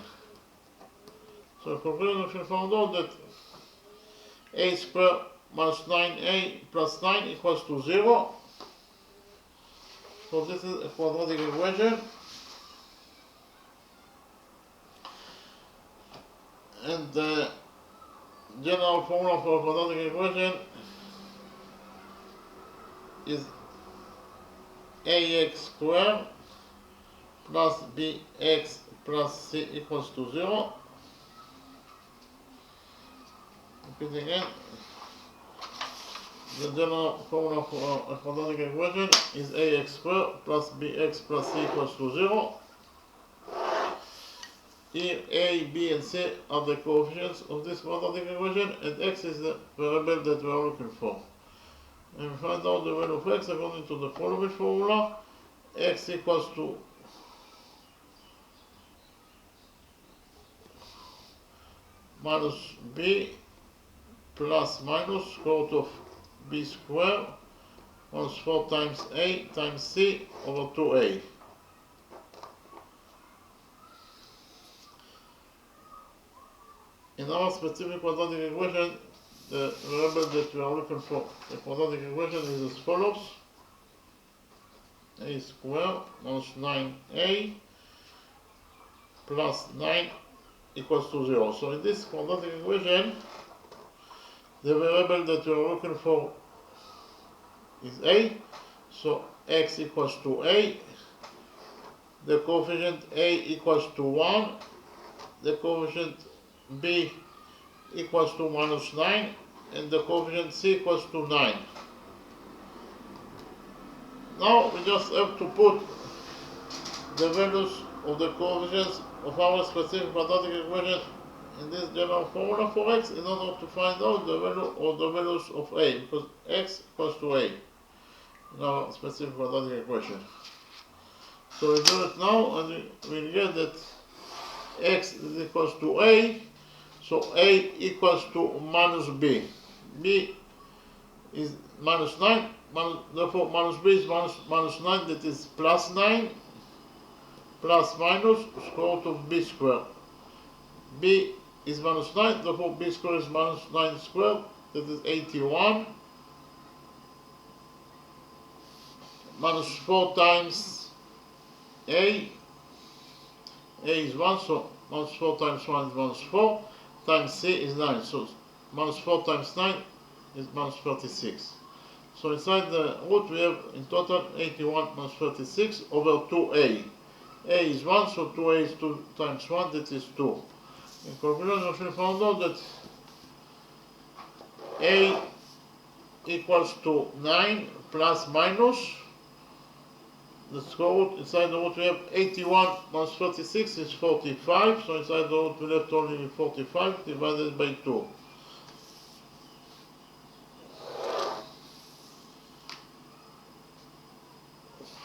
So in conclusion, we found out that A square minus 9A plus 9 equals to 0. So this is a quadratic equation. And the general formula for a quadratic equation is ax squared plus bx plus c equals to 0. Repeat again. The general formula for a quadratic equation is ax squared plus bx plus c equals to 0. Here a, b and c are the coefficients of this quadratic equation, and x is the variable that we are looking for. And we find out the value of x according to the following formula. X equals to minus b plus minus square root of b squared minus 4 times a times c over 2a. In our specific quadratic equation, the variable that we are looking for, the quadratic equation is as follows: a squared minus 9a plus 9 equals to 0. So in this quadratic equation, the variable that we are looking for is a. So x equals to a. The coefficient a equals to 1. The coefficient b equals to minus 9. And the coefficient c equals to 9. Now we just have to put the values of the coefficients of our specific quadratic equation in this general formula for x in order to find out the value of the values of a, because x equals to a in our specific quadratic equation. So we do it now and we get that x is equals to a, so a equals to minus b. b is minus 9, therefore minus b is minus 9, that is plus 9, plus minus square root of b squared. b is minus 9, therefore b squared is minus 9 squared, that is 81, minus 4 times a is 1, so minus 4 times 1 is minus 4, times c is 9, so minus 4 times 9 is minus 36. So inside the root we have in total 81 minus 36 over 2a. a is 1, so 2a is 2 times 1, that is 2. In conclusion, we found out that a equals to 9 plus minus the square root. Inside the root we have 81 minus 36 is 45, so inside the root we left only 45 divided by 2.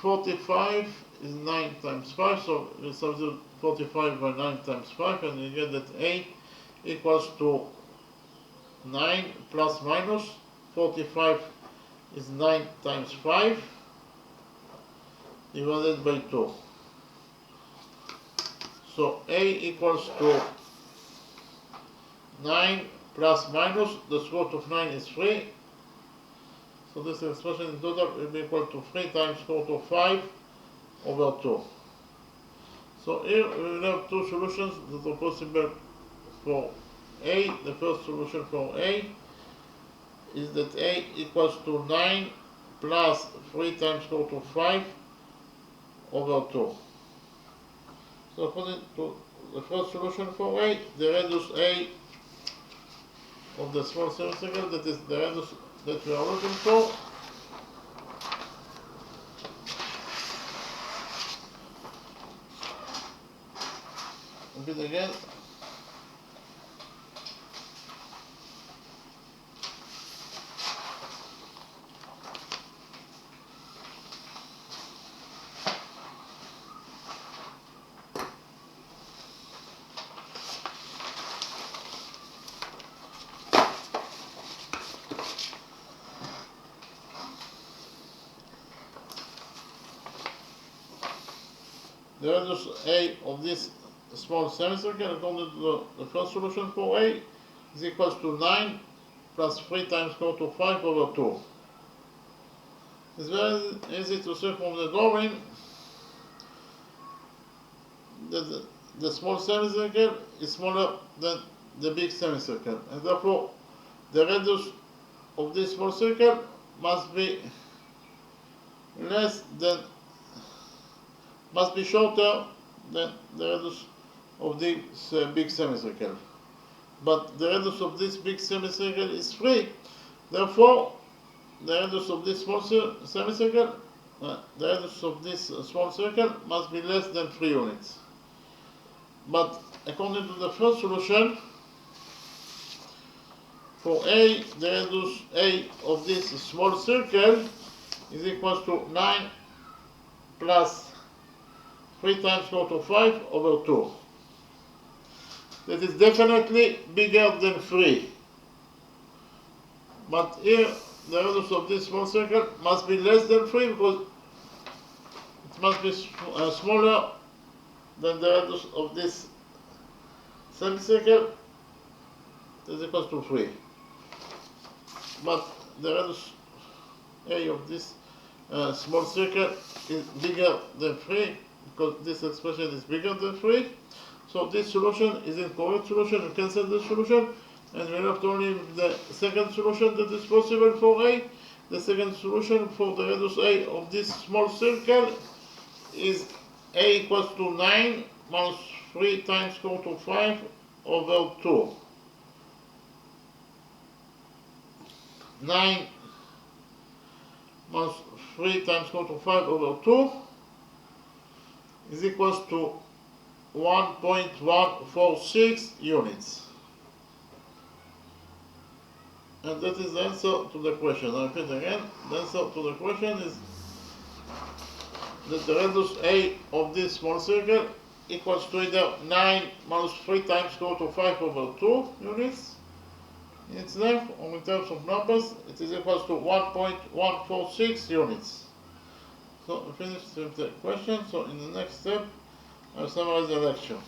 $45 is 9 times 5, so we substitute 45 by 9 times 5 and we get that a equals to 9 plus minus 45 is 9 times 5 divided by 2. So a equals to 9 plus minus, the square root of 9 is 3. So this expression in total will be equal to 3 times square root of 5 over 2. So here we will have two solutions that are possible for a. The first solution for a is that a equals to 9 plus 3 times square root of 5 over 2. So according to the first solution for a, the radius a of the small semicircle, that is the radius that we are looking for, repeat again. The radius a of this small semicircle, according to the first solution for a, is equals to 9 plus 3 times square root of 5 over 2. It's very easy to see from the drawing that the small semicircle is smaller than the big semicircle, and therefore the radius of this small circle must be shorter than the radius of this big semicircle. But the radius of this big semicircle is 3. Therefore, the radius of this small semicircle, the radius of this small circle must be less than 3 units. But according to the first solution, for a, the radius a of this small circle is equal to 9 plus 3 times square root of 5 over 2. That is definitely bigger than 3. But here, the radius of this small circle must be less than 3 because it must be smaller than the radius of this semicircle, is equal to 3. But the radius A of this small circle is bigger than 3, because this expression is bigger than 3. So this solution is a correct solution. We cancel this solution, and we left only the second solution that is possible for A. The second solution for the radius A of this small circle is A equals to 9 minus 3 times square root of 5 over 2. 9 minus 3 times square root of 5 over 2 is equals to 1.146 units. And that is the answer to the question. I repeat again, the answer to the question is that the radius A of this small circle equals to either 9 minus 3 times square root of 5 over 2 units in its length, or in terms of numbers, it is equals to 1.146 units. So we finished with the question. So in the next step, I'll summarize the lecture.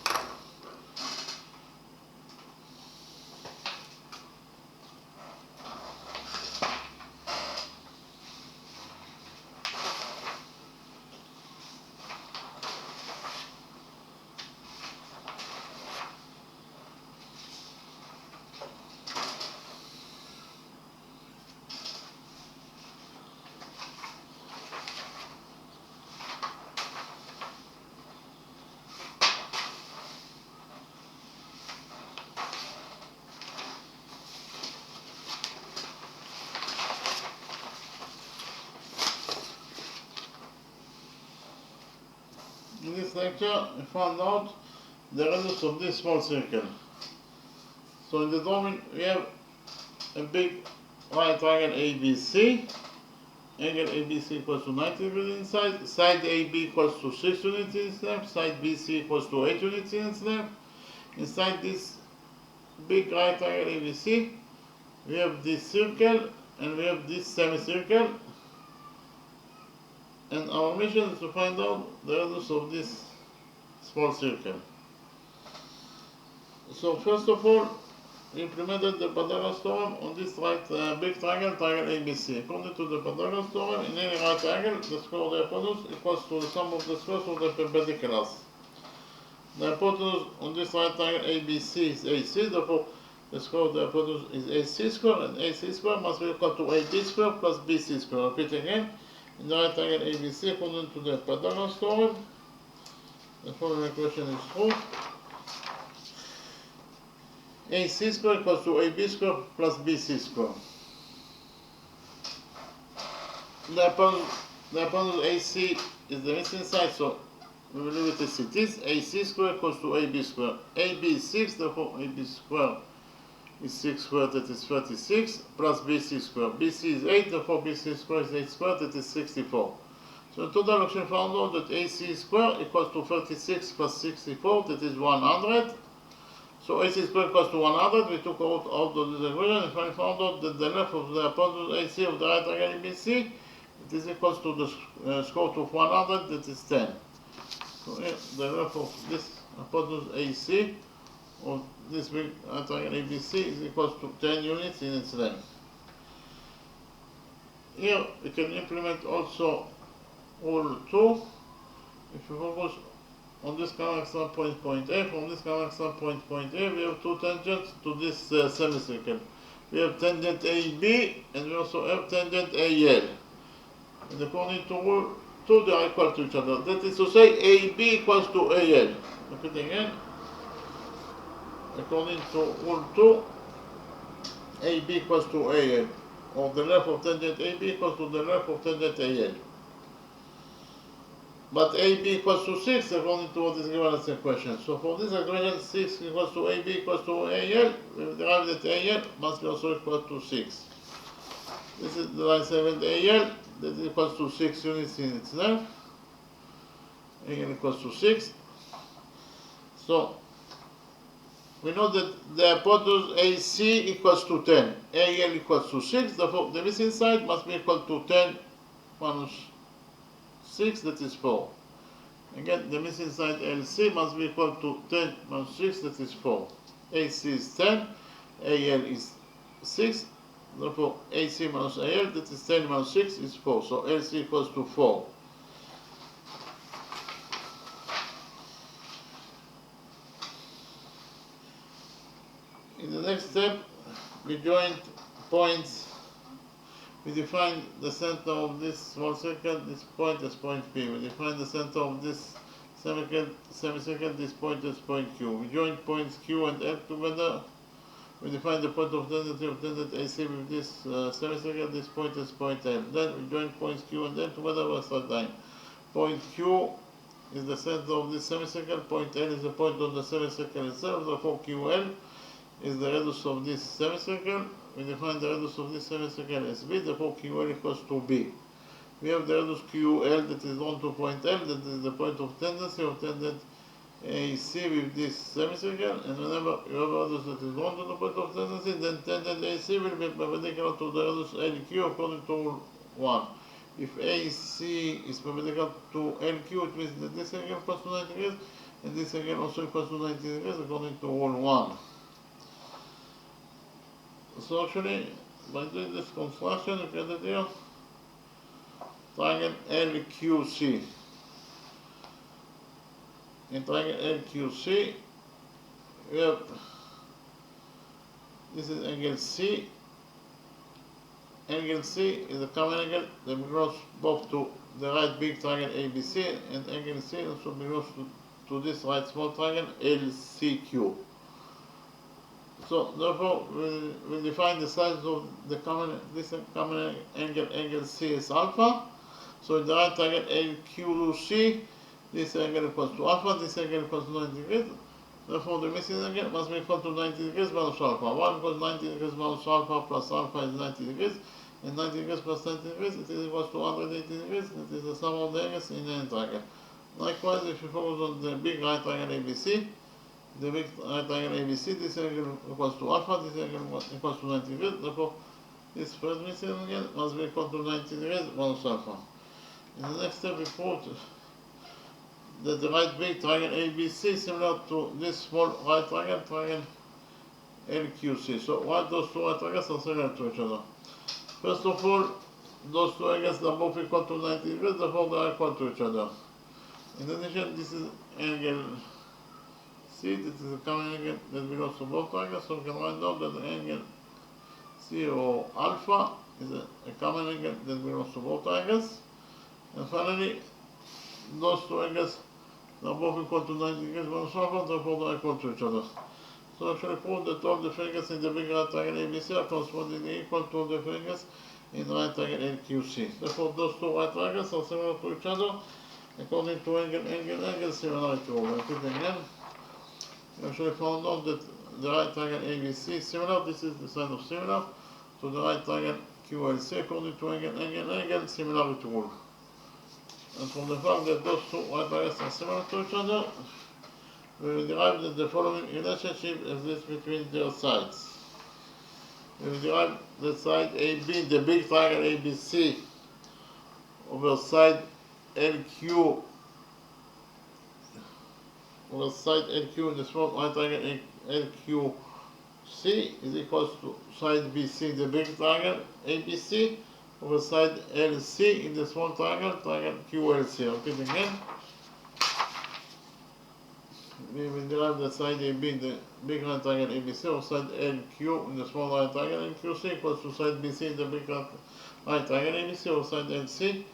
In this lecture, we found out the radius of this small circle. So in the drawing, we have a big right triangle ABC. Angle ABC equals to 90 degrees inside. Side AB equals to 6 units in its length. Side BC equals to 8 units in its length. Inside this big right triangle ABC, we have this circle and we have this semicircle. And our mission is to find out the radius of this small circle. So first of all, we implemented the Pythagoras theorem on this big triangle, triangle ABC. According to the Pythagoras theorem, in any right triangle, the square of the hypotenuse equals to the sum of the squares of the perpendiculars. The hypotenuse on this right triangle ABC is AC, therefore the square of the hypotenuse is AC square, and AC square must be equal to AB square plus BC square. Repeat again. In the right triangle ABC, according to the Pythagoras theorem, the following equation is true. AC square equals to AB square plus BC square. The hypotenuse AC is the missing side, so we will leave it as it is. AC square equals to AB square. AB is 6, therefore AB square is 6 squared, that is 36, plus BC squared. BC is 8, therefore BC squared is 8 squared, that is 64. So in total, we found out that AC squared equals to 36 plus 64, that is 100. So AC squared equals to 100. We took out of this equation and finally found out that the length of the hypotenuse AC of the right triangle ABC, it is equals to the square root of 100, that is 10. So here, the length of this hypotenuse AC of this big triangle ABC is equal to 10 units in its length. Here we can implement also rule 2. If you focus on this convex standpoint point A, from this convex standpoint point A, we have two tangents to this semicircle. We have tangent AB and we also have tangent AL. And according to rule 2, they are equal to each other. That is to say, AB equals to AL. Repeat again. According to rule 2, AB equals to AL, or the length of tangent AB equals to the length of tangent AL. But AB equals to 6 according to what is given as a question. So for this equation, 6 equals to AB equals to AL, we derive that AL must be also equal to 6. This is the line 7 AL, that is equals to 6 units in its length. AL equals to 6. So we know that the hypotenuse AC equals to 10, AL equals to 6, therefore the missing side must be equal to 10 minus 6, that is 4. Again, the missing side LC must be equal to 10 minus 6, that is 4. AC is 10, AL is 6, therefore AC minus AL, that is 10 minus 6 is 4, so LC equals to 4. In the next step, we join points. We define the center of this small circle, this point as point P. We define the center of this semicircle, this point as point Q. We join points Q and L together. We define the point of tangent AC with this semicircle, this point as point L. Then we join points Q and L together one straight line. Point Q is the center of this semicircle, point L is the point of the semicircle itself, therefore QL is the radius of this semicircle. We define the radius of this semicircle as B, therefore QL equals to B. We have the radius QL that is on to point L, that is the point of tendency of tangent AC with this semicircle, and whenever you have a radius that is on to the point of tendency, then tangent AC will be perpendicular to the radius LQ according to rule 1. If AC is perpendicular to LQ, it means that this angle equals to 90 degrees, and this angle also equals to 90 degrees according to rule 1. So actually, by doing this construction, you get it here, triangle LQC. In triangle LQC, we have, this is angle C. Angle C is a common angle that belongs both to the right big triangle ABC, and angle C also belongs to this right small triangle LCQ. So therefore, we define the size of the this common angle C is alpha. So in the right triangle LQC, this angle equals to alpha, this angle equals to 90 degrees. Therefore, the missing angle must be equal to 90 degrees minus alpha. Why? Because 90 degrees minus alpha plus alpha is 90 degrees, and 90 degrees plus 90 degrees, it is equals to 180 degrees. It is the sum of the angles in any triangle. Likewise, if you focus on the big right triangle ABC, the big right triangle ABC, this angle equals to alpha, this angle equals to 90 degrees. Therefore, this first missing angle must be equal to 90 degrees minus alpha. In the next step, we put that the right big triangle ABC is similar to this small right triangle, triangle LQC. So why those two right triangles are similar to each other? First of all, those two angles are both equal to 90 degrees, therefore they are equal to each other. In addition, this is angle C, this is a common angle that belongs to both triangles, so we can write down that the angle C or alpha is a common angle that belongs to both triangles. And finally, those two angles are both equal to 90 degrees minus alpha, therefore they are equal to each other. So actually prove that all the fingers in the big right triangle ABC are correspondingly equal to the fingers in the right triangle LQC. Therefore, those two right triangles are similar to each other according to angle similarity rule. Repeat again. We actually found out that the right triangle ABC is similar. This is the sign of similar to the right triangle QLC according to angle similarity rule. And from the fact that those two right triangles are similar to each other, we will derive that the following relationship exists between their sides. We will derive the side AB, the big triangle ABC, over side LQ, over side LQ in the small right triangle LQC is equals to side BC, the big triangle ABC, over side LC in the small triangle, triangle QLC. Repeat again. We will derive the side AB in the big right triangle ABC over side LQ in the small right triangle LQC equals to side BC in the big right triangle ABC over side LC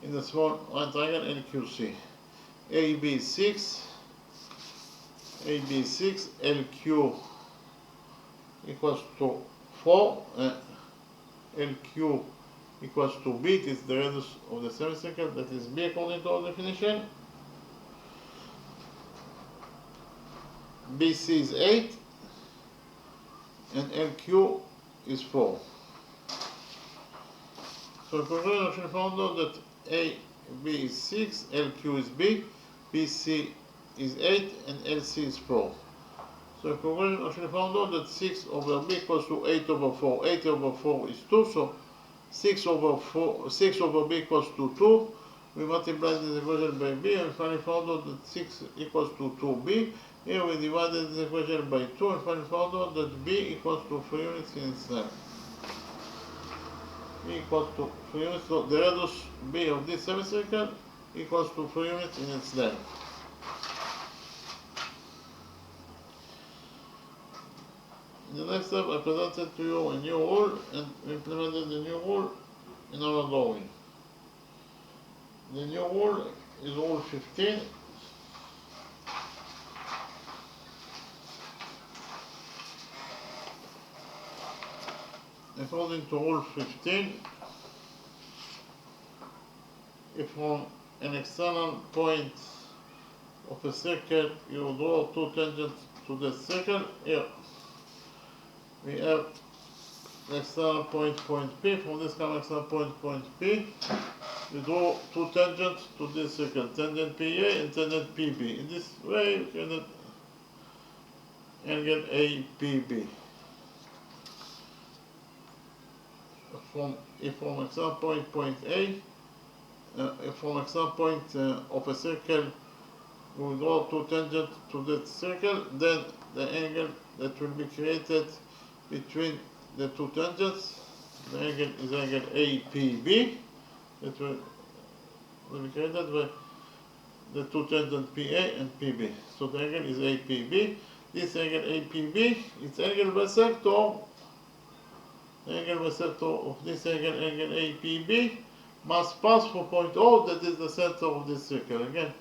in the small right triangle LQC. AB6, LQ equals to 4, LQ equals to B, it is the radius of the semicircle, that is B according to our definition. BC is 8, and LQ is 4. So in conclusion, we found out that AB is 6, LQ is B, BC is 8, and LC is 4. So in conclusion, we found out that 6 over B equals to 8 over 4. 8 over 4 is 2, so 6 over B equals to 2. We multiply this equation by B and finally found out that 6 equals to 2B, Here we divided this equation by 2 and finally found out that B equals to 3 units in its length. B equals to 3 units, so the radius B of this semicircle equals to 3 units in its length. In the next step, I presented to you a new rule and implemented the new rule in our drawing. The new rule is rule 15. According to rule 15, if from an external point of a circle you draw two tangents to the circle, here we have the external point P. From this common external point P, we draw two tangents to this circle, tangent PA and tangent PB. In this way, we can get angle APB. From external point A, from external point of a circle, we draw two tangents to that circle, then the angle that will be created between the two tangents, the angle is angle APB, that will be created by the two tangents PA and PB. So the angle is APB. This angle APB is angle bisector. The angle bisector of this angle APB, must pass through point O, that is the center of this circle. Again,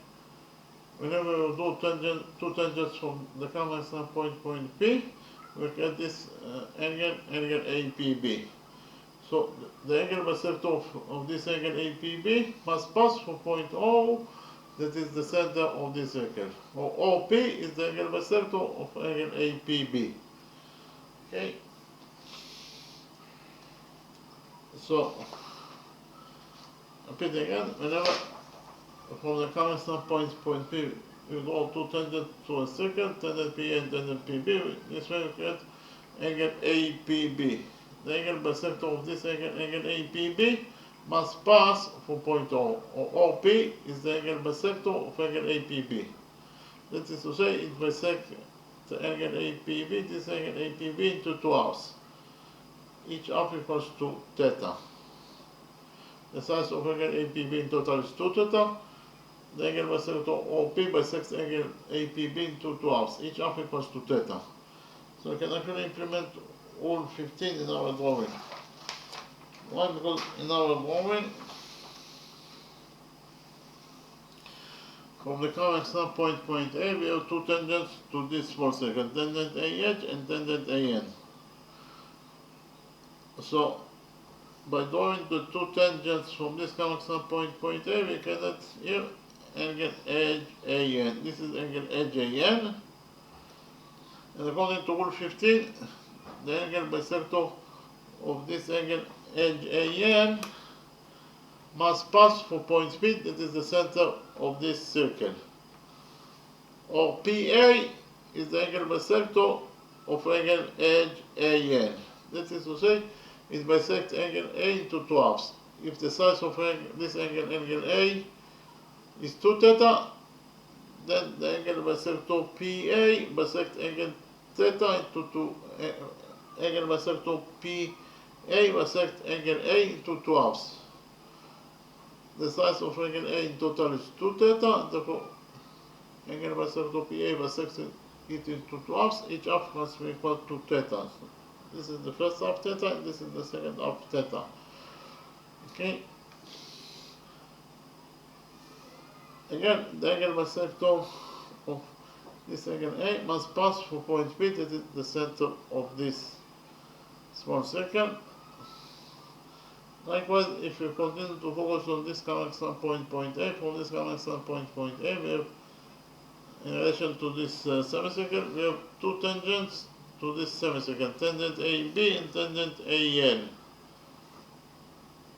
whenever we do two tangents from the common external point P, we get this angle APB. So the angle bisector of this angle APB must pass through point O, that is the center of this circle. Or OP is the angle bisector of angle APB. Okay. So, repeat again, whenever from the common external point P, we draw two tangents to a circle, tangent PA and tangent PB, this way we create angle APB. The angle bisector of this angle APB, must pass from point O, or OP is the angle bisector of angle APB. That is to say, it bisects the angle APB, this angle APB, into two halves. Each half equals to theta. The size of angle APB in total is 2 theta. The angle bisector OP bisects angle APB into two halves. Each half equals to theta. So we can actually implement rule 15 in our drawing. Why? Because in our drawing, from the common external point A, we have two tangents to this small circle, tangent AH and tangent AN. So, by drawing the two tangents from this common external point A, we can get here angle edge AN. This is angle edge AN. And according to rule 15, the angle bisector of this angle edge AN must pass through point P, that is the center of this circle. Or PA is the angle bisector of angle edge AN. That is to say, it bisects angle A into two halves. If the size of this angle A, is 2 theta, then the angle bisector PA bisects angle theta into two, angle bisector PA bisects angle A into two halves. The size of angle A in total is 2 theta, therefore angle bisector PA bisects it into two halves. Each half must be equal to theta. So this is the first half theta, and this is the second half theta. Okay. Again, the angle bisector of this angle A must pass through point P, that is the center of this small circle. Likewise, if you continue to focus on this common external point A, from this common external point A, we have, in relation to this semicircle, we have two tangents to this semicircle, tangent AB and tangent AL.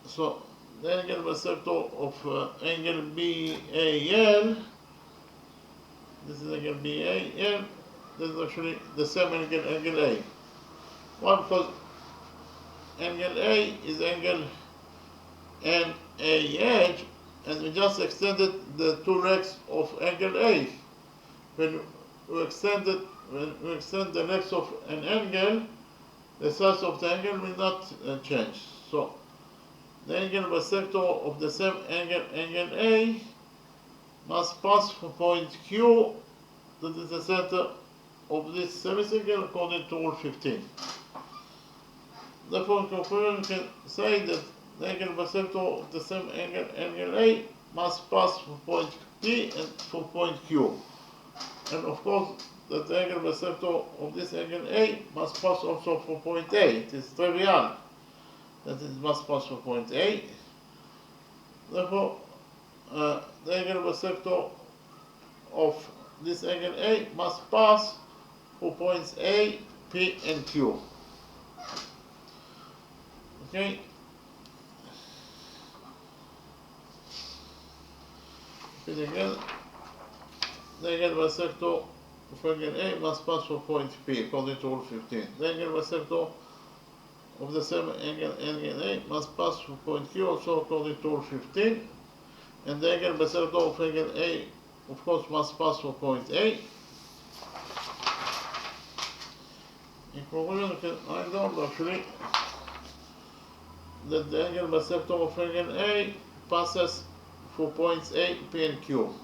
So, the angle bisector of angle BAL, this is angle BAL, this is actually the same angle A. Why? Because angle A is angle NAH, and we just extended the two legs of angle A. When we extend when we extend the length of an angle, the size of the angle will not change. So the angle bisector of the same angle, angle A, must pass from point Q, that is the center of this semicircle, according to Rule 15. Therefore, in conclusion, we can say that the angle bisector of the same angle, angle A, must pass from point P and from point Q. And of course, that the angle bisector of this angle A must pass also from point A. It is trivial that it must pass from point A. Therefore, the angle bisector of this angle A must pass through points A, P, and Q. Okay? Repeat again. The angle bisector of angle A must pass through point P, according to Rule 15. The angle bisector of the same angle, angle A, must pass through point Q, also according to Rule 15. And the angle bisector of angle A, of course, must pass through point A. In conclusion, we can write down actually that the angle bisector of angle A passes through points A, P, and Q.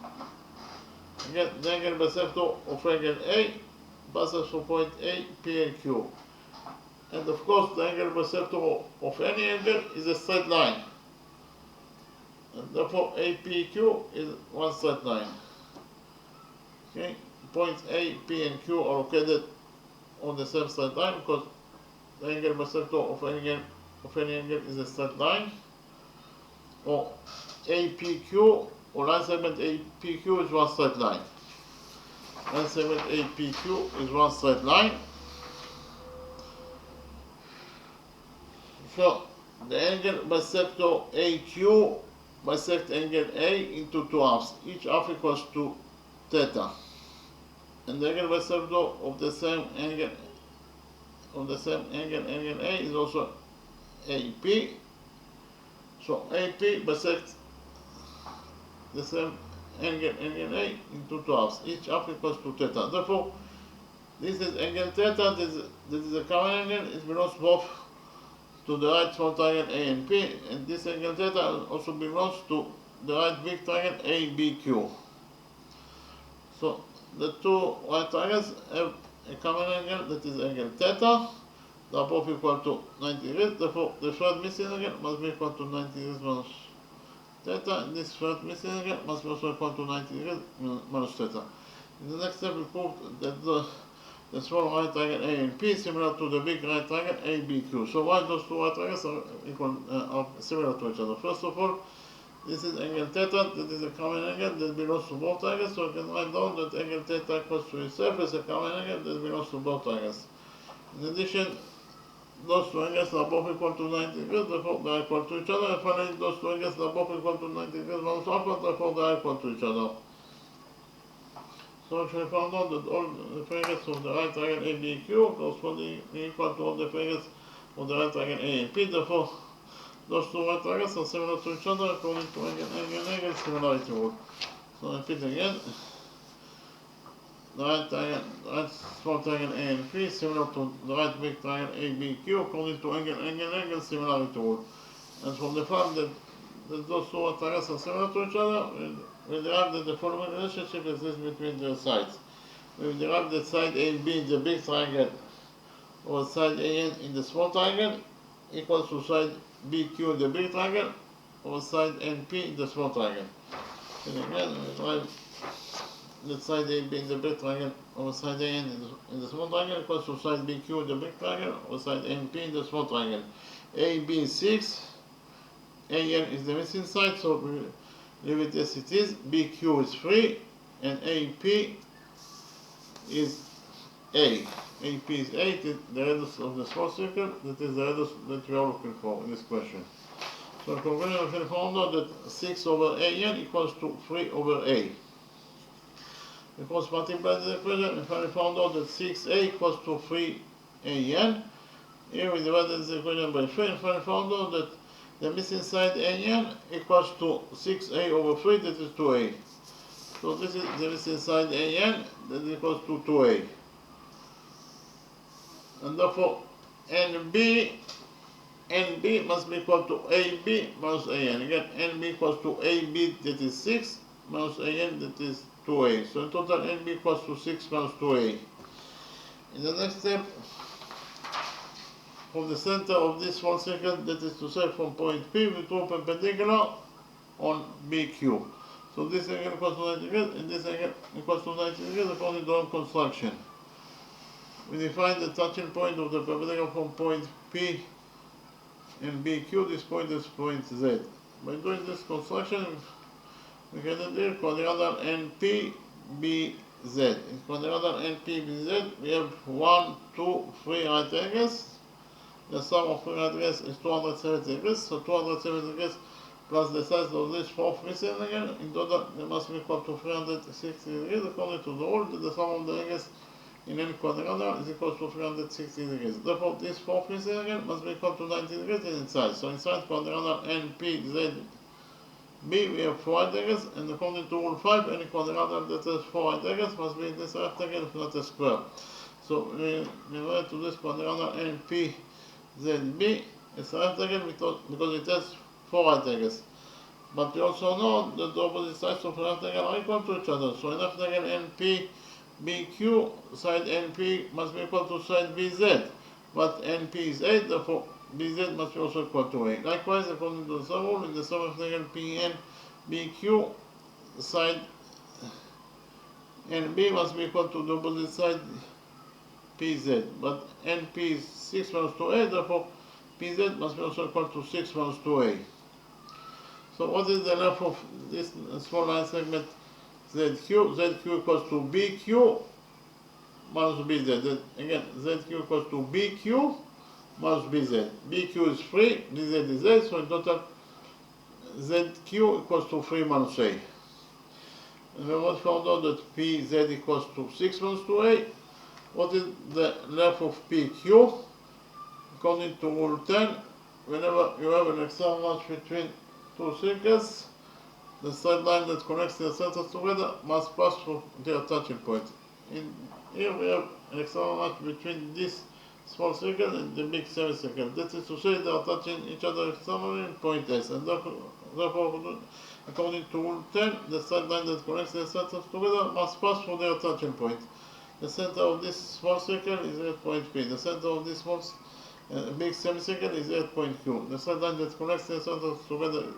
Again, the angle bisector of angle A passes through point A, P, and Q. And of course, the angle bisector of any angle is a straight line. And therefore, APQ is one straight line. Okay, points A, P, and Q are located on the same straight line because the angle bisector of any angle is a straight line. Or APQ, or line segment APQ is one straight line. Line segment APQ is one straight line. So the angle bisector AQ bisect angle A into two halves. Each half equals to theta. And the angle bisector of the same angle angle A is also AP. So AP bisects the same angle A into two halves. Each half equals to theta. Therefore, this is angle theta. This is a common angle. It belongs both to the right small triangle A and P, and this angle theta also belongs to the right big triangle ABQ. So the two right triangles have a common angle, that is angle theta. They are both equal to 90 degrees. Therefore, the third missing angle must be equal to 90 degrees minus theta, and this third missing angle must be also equal to 90 degrees minus theta. In the next step, we proved that the small right triangle A and P is similar to the big right triangle ABQ. So why those two right triangles are similar to each other? First of all, this is angle theta, that is a common angle that belongs to both triangles, so I can write down that angle theta equals to itself as a common angle that belongs to both triangles. In addition, those two angles are both equal to 90 degrees, therefore they are equal to each other, and finally those two angles are both equal to 90 degrees minus alpha, therefore they are equal to each other. So if we found out that all the triangles of the right triangle ABQ corresponding equal to all the triangles of the right triangle A and P, therefore those two right triangles are similar to each other according to angle similarity rule. So I repeat again. The right small triangle A and P is similar to the right big triangle ABQ according to angle similarity rule. And from the fact that those two right triangles are similar to each other, we derive that the following relationship exists between their sides. We derive that side AB in the big triangle or side AN in the small triangle equals to side BQ in the big triangle or side NP in the small triangle. And again, we derive that side AB in the big triangle or side AN in the small triangle equals to side BQ in the big triangle or side NP in the small triangle. AB is 6, AN is the missing side, so we leave it as it is. BQ is 3, and AP is 8. AP is 8, the radius of the small circle, that is the radius that we are looking for in this question. So in conclusion, we can find out that 6 over AN equals to 3 over A. Because multiply the equation, we finally found out that 6A equals to 3AN. Here we divided the equation by 3 and finally found out that the missing side AN equals to 6A over 3, that is 2A. So this is inside AN, that is equals to 2A. And therefore NB must be equal to AB minus AN. Again, NB equals to AB, that is 6, minus AN, that is 2A. So in total, NB equals to 6 minus 2A. In the next step, from the center of this one circle, that is to say from point P, we draw perpendicular on BQ. So this angle equals to 90 degrees, and this angle equals to 90 degrees according to our construction. We define the touching point of the perpendicular from point P and BQ. This point is point Z. By doing this construction, we can do quadrilateral NPBZ. In quadrilateral NPBZ, we have 1, 2, 3 right angles. The sum of 3 right angles is 270 degrees. So 270 degrees plus the size of this fourth missing angle, in total they must be equal to 360 degrees according to the rule that the sum of the angles in any quadrilateral is equal to 360 degrees. Therefore, this fourth missing angle must be equal to 90 degrees inside. So inside quadrilateral NPZB, we have 4 right angles, and according to rule 5, any quadrilateral that has 4 right angles must be this rectangle, if not a square. So we relate to this quadrilateral NPZB, it's a rectangle because it has 4 right angles. But we also know that the opposite sides of a rectangle are equal to each other. So in rectangle NPBQ, side NP must be equal to side BZ. But NP is 8, therefore BZ must be also equal to 8. Likewise, according to the same rule, in the same rectangle PNBQ, side NB must be equal to the opposite side PZ. But NP is 6 minus 2A, therefore PZ must be also equal to 6 minus 2A. So what is the length of this small line segment ZQ? ZQ equals to BQ minus BZ. Again, ZQ equals to BQ minus BZ. BQ is 3, BZ is 8, so in total ZQ equals to 3 minus A. And we have found out that PZ equals to 6 minus 2A. What is the length of PQ? According to rule 10, whenever you have an external match between two circles, the straight line that connects their centers together must pass through their touching point. Here we have an external match between this small circle and the big semicircle. That is to say, they are touching each other externally in point S. And therefore, according to rule 10, the straight line that connects their centers together must pass through their touching point. The center of this small circle is at point P. The center of this small big semicircle is at point Q. The straight line that connects the centers together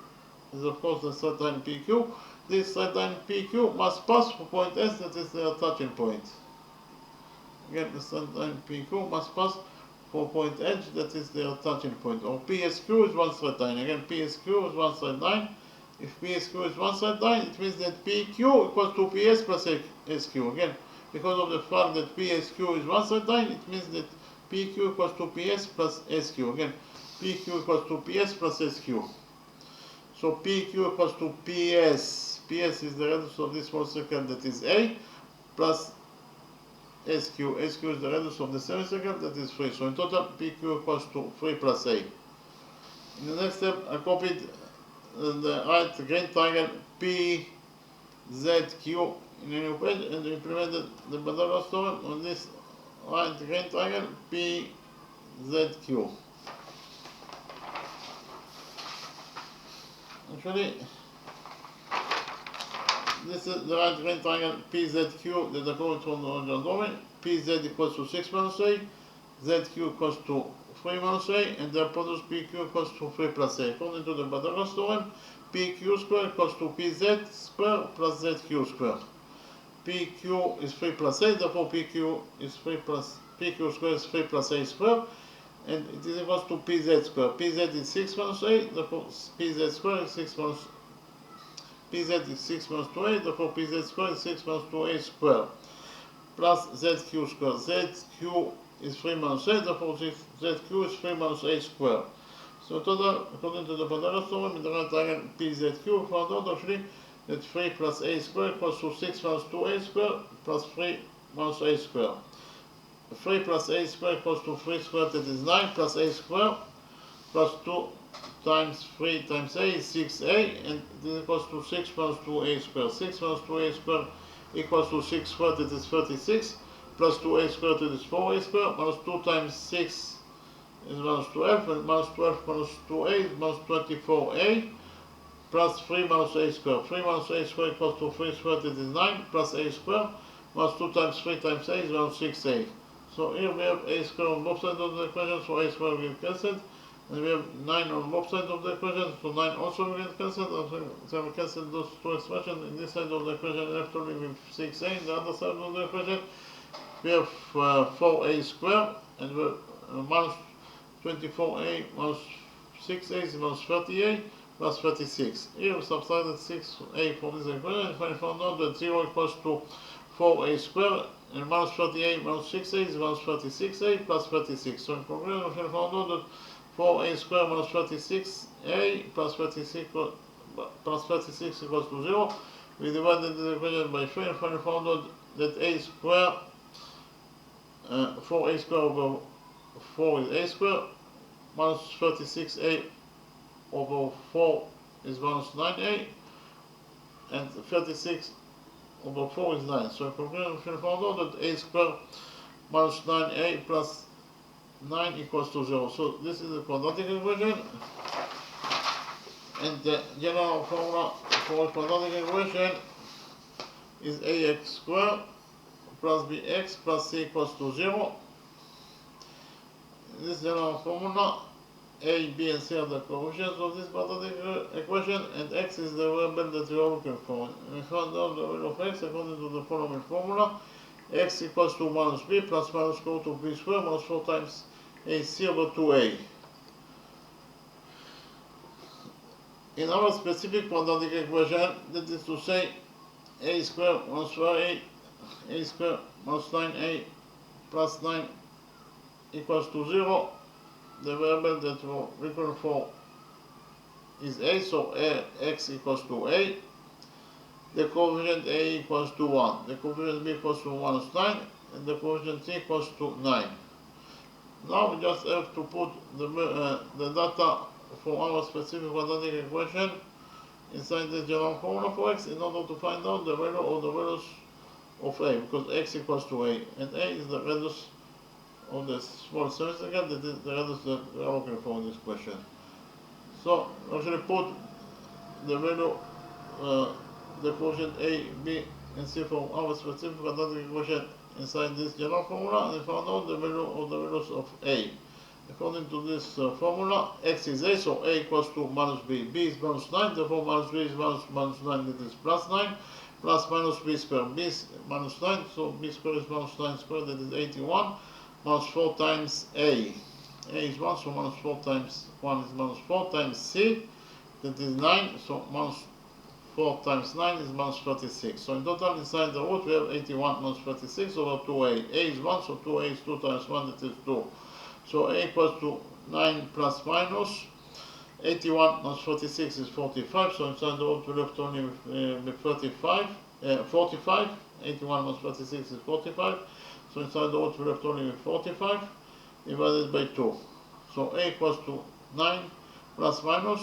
is of course the straight line PQ. This straight line PQ must pass through point S, that is their touching point. Again, the straight line PQ must pass for point H, that is their touching point. Or PSQ is one straight line. Again, PSQ is one straight line. If PSQ is one straight line, it means that PQ equals to PS plus SQ. Again, because of the fact that PSQ is one straight line, it means that PQ equals to PS plus SQ. Again, PQ equals to PS plus SQ. So PQ equals to PS. PS is the radius of this small circle, that is A, plus SQ. SQ is the radius of the semicircle, that is 3. So in total, PQ equals to 3 plus A. In the next step, I copied the right green triangle PZQ in a new page and implemented the Pythagoras theorem on this right green triangle PZQ. Actually, this is the right green triangle PZQ that occurs from the original drawing. PZ equals to 6 minus A, ZQ equals to 3 minus A, and the produce PQ equals to 3 plus A. According to the Pythagoras theorem, PQ square equals to PZ square plus ZQ square. PQ is 3 plus A, therefore PQ square is 3 plus A square, and it is equals to PZ square. PZ is 6 minus A, therefore PZ square is 6 minus PZ is 6 minus 2A, therefore PZ square is 6 minus 2A square, plus ZQ square. ZQ is 3 minus A, therefore ZQ is 3 minus A square. So total, according to the Pythagoras theorem, in the right triangle PZQ, we found out actually that 3 plus A square equals to 6 minus 2A square plus 3 minus A square. 3 plus A square equals to 3 squared, that is 9, plus A square plus 2 times 3 times a is 6a, and this equals to 6 minus 2a squared. 6 minus 2a squared equals to 6 squared, it is 36, plus 2a squared, it is 4a squared, minus 2 times 6 is minus 12, and minus 12 minus 2a is minus 24a, plus 3 minus a squared. 3 minus a squared equals to 3 squared, it is 9, plus a squared, minus 2 times 3 times a is minus 6a. So here we have a squared on both sides of the equation, so a squared will get cancelled. And we have 9 on both sides of the equation, so 9 also will get cancelled. So we cancel those two expressions in this side of the equation, left only with 6a. In the other side of the equation, we have 4a squared, and we have minus 24a minus 6a is minus 30a plus 36. Here we subtracted 6a from this equation, and we found out that 0 equals to 4a squared, and minus 38 minus 6a is minus 36a plus 36. So in conclusion, we found out that 4a squared minus 36a plus 36 equals to 0. We divided the equation by 3 and finally found out that a squared, 4a squared over 4 is a squared, minus 36a over 4 is minus 9a, and 36 over 4 is 9. So in conclusion, we found out that a squared minus 9a plus 9 equals to 0. So this is the quadratic equation, and the general formula for a quadratic equation is ax squared plus bx plus c equals to 0. In this general formula, a, b, and c are the coefficients of this quadratic equation, and x is the variable that we are looking for. We found out the value of x according to the following formula: x equals to minus b plus minus square root of b squared minus 4 times ac over 2a. In our specific quadratic equation, that is to say, a squared minus 4a, a squared minus 9a plus 9 equals to 0, the variable that we're looking for is a, so x equals to a. The coefficient a equals to 1, the coefficient b equals to minus 9, and the coefficient c equals to 9. Now we just have to put the data for our specific quadratic equation inside the general formula for x in order to find out the value of the values of a, because x equals to a, and a is the radius of the small semicircle, that is the radius that we are looking for in this question. So we actually put the value, the quotient a, b, and c from our specific quadratic equation inside this general formula, and we found out the value of the values of a. According to this formula, x is a, so a equals to minus b. B is minus 9, therefore minus b is minus 9, that is plus 9, plus minus b squared. B is minus 9, so b squared is minus 9 squared, that is 81, minus 4 times a. A is 1, so minus 4 times 1 is minus 4 times c, that is 9, so minus 4 times 9 is minus 36. So in total, inside the root, we have 81 minus 36 over 2a. A is 1, so 2a is 2 times 1, that is 2. So a equals to 9 plus minus 81 minus 46 is 45. So inside the root, we left only with 45. 81 minus 46 is 45. So inside the root, we left only with 45 divided by 2. So a equals to 9 plus minus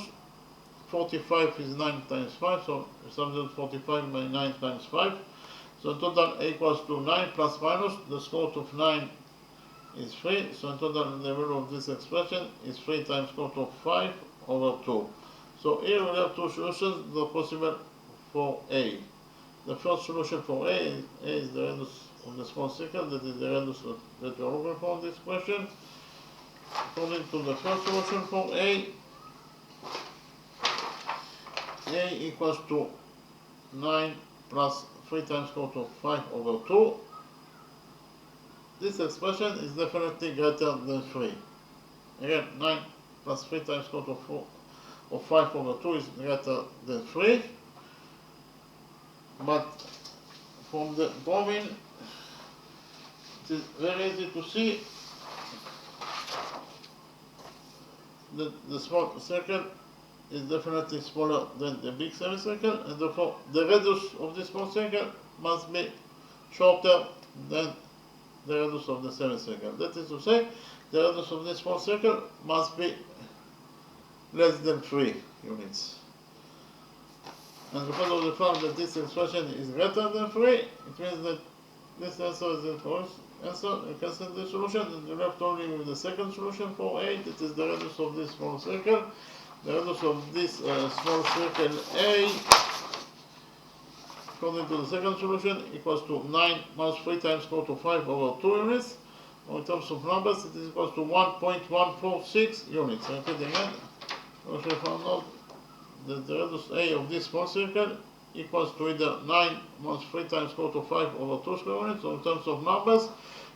45 is 9 times 5, so we substitute 45 by 9 times 5. So in total a equals to 9 plus minus, the square root of 9 is 3, so in total the value of this expression is 3 times square root of 5 over 2. So here we have two solutions that are possible for a. The first solution for a is the radius of the small circle, that is the radius that we are looking for in this question. According to the first solution for a equals to 9 plus 3 times square root of 5 over 2. This expression is definitely greater than 3. Again, 9 plus 3 times square root of 5 over 2 is greater than 3. But from the drawing, it is very easy to see that the small circle is definitely smaller than the big semicircle, and therefore the radius of this small circle must be shorter than the radius of the semicircle. That is to say, the radius of this small circle must be less than 3 units. And because of the fact that this expression is greater than 3, it means that this answer is the first answer. You can send the solution, and you're left only with the second solution for A. That is the radius of this small circle. The radius of this small circle A, according to the second solution, equals to 9 minus 3 times square root of 5 over 2 units. Or in terms of numbers, it is equals to 1.146 units. I repeat again. We found out that the radius A of this small circle equals to either 9 minus 3 times square root of 5 over 2 square units, or in terms of numbers,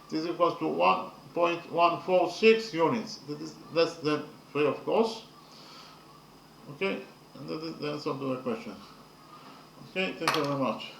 it is equals to 1.146 units. That is less than 3, of course. Okay, and that is the answer to the question. Okay, thank you very much.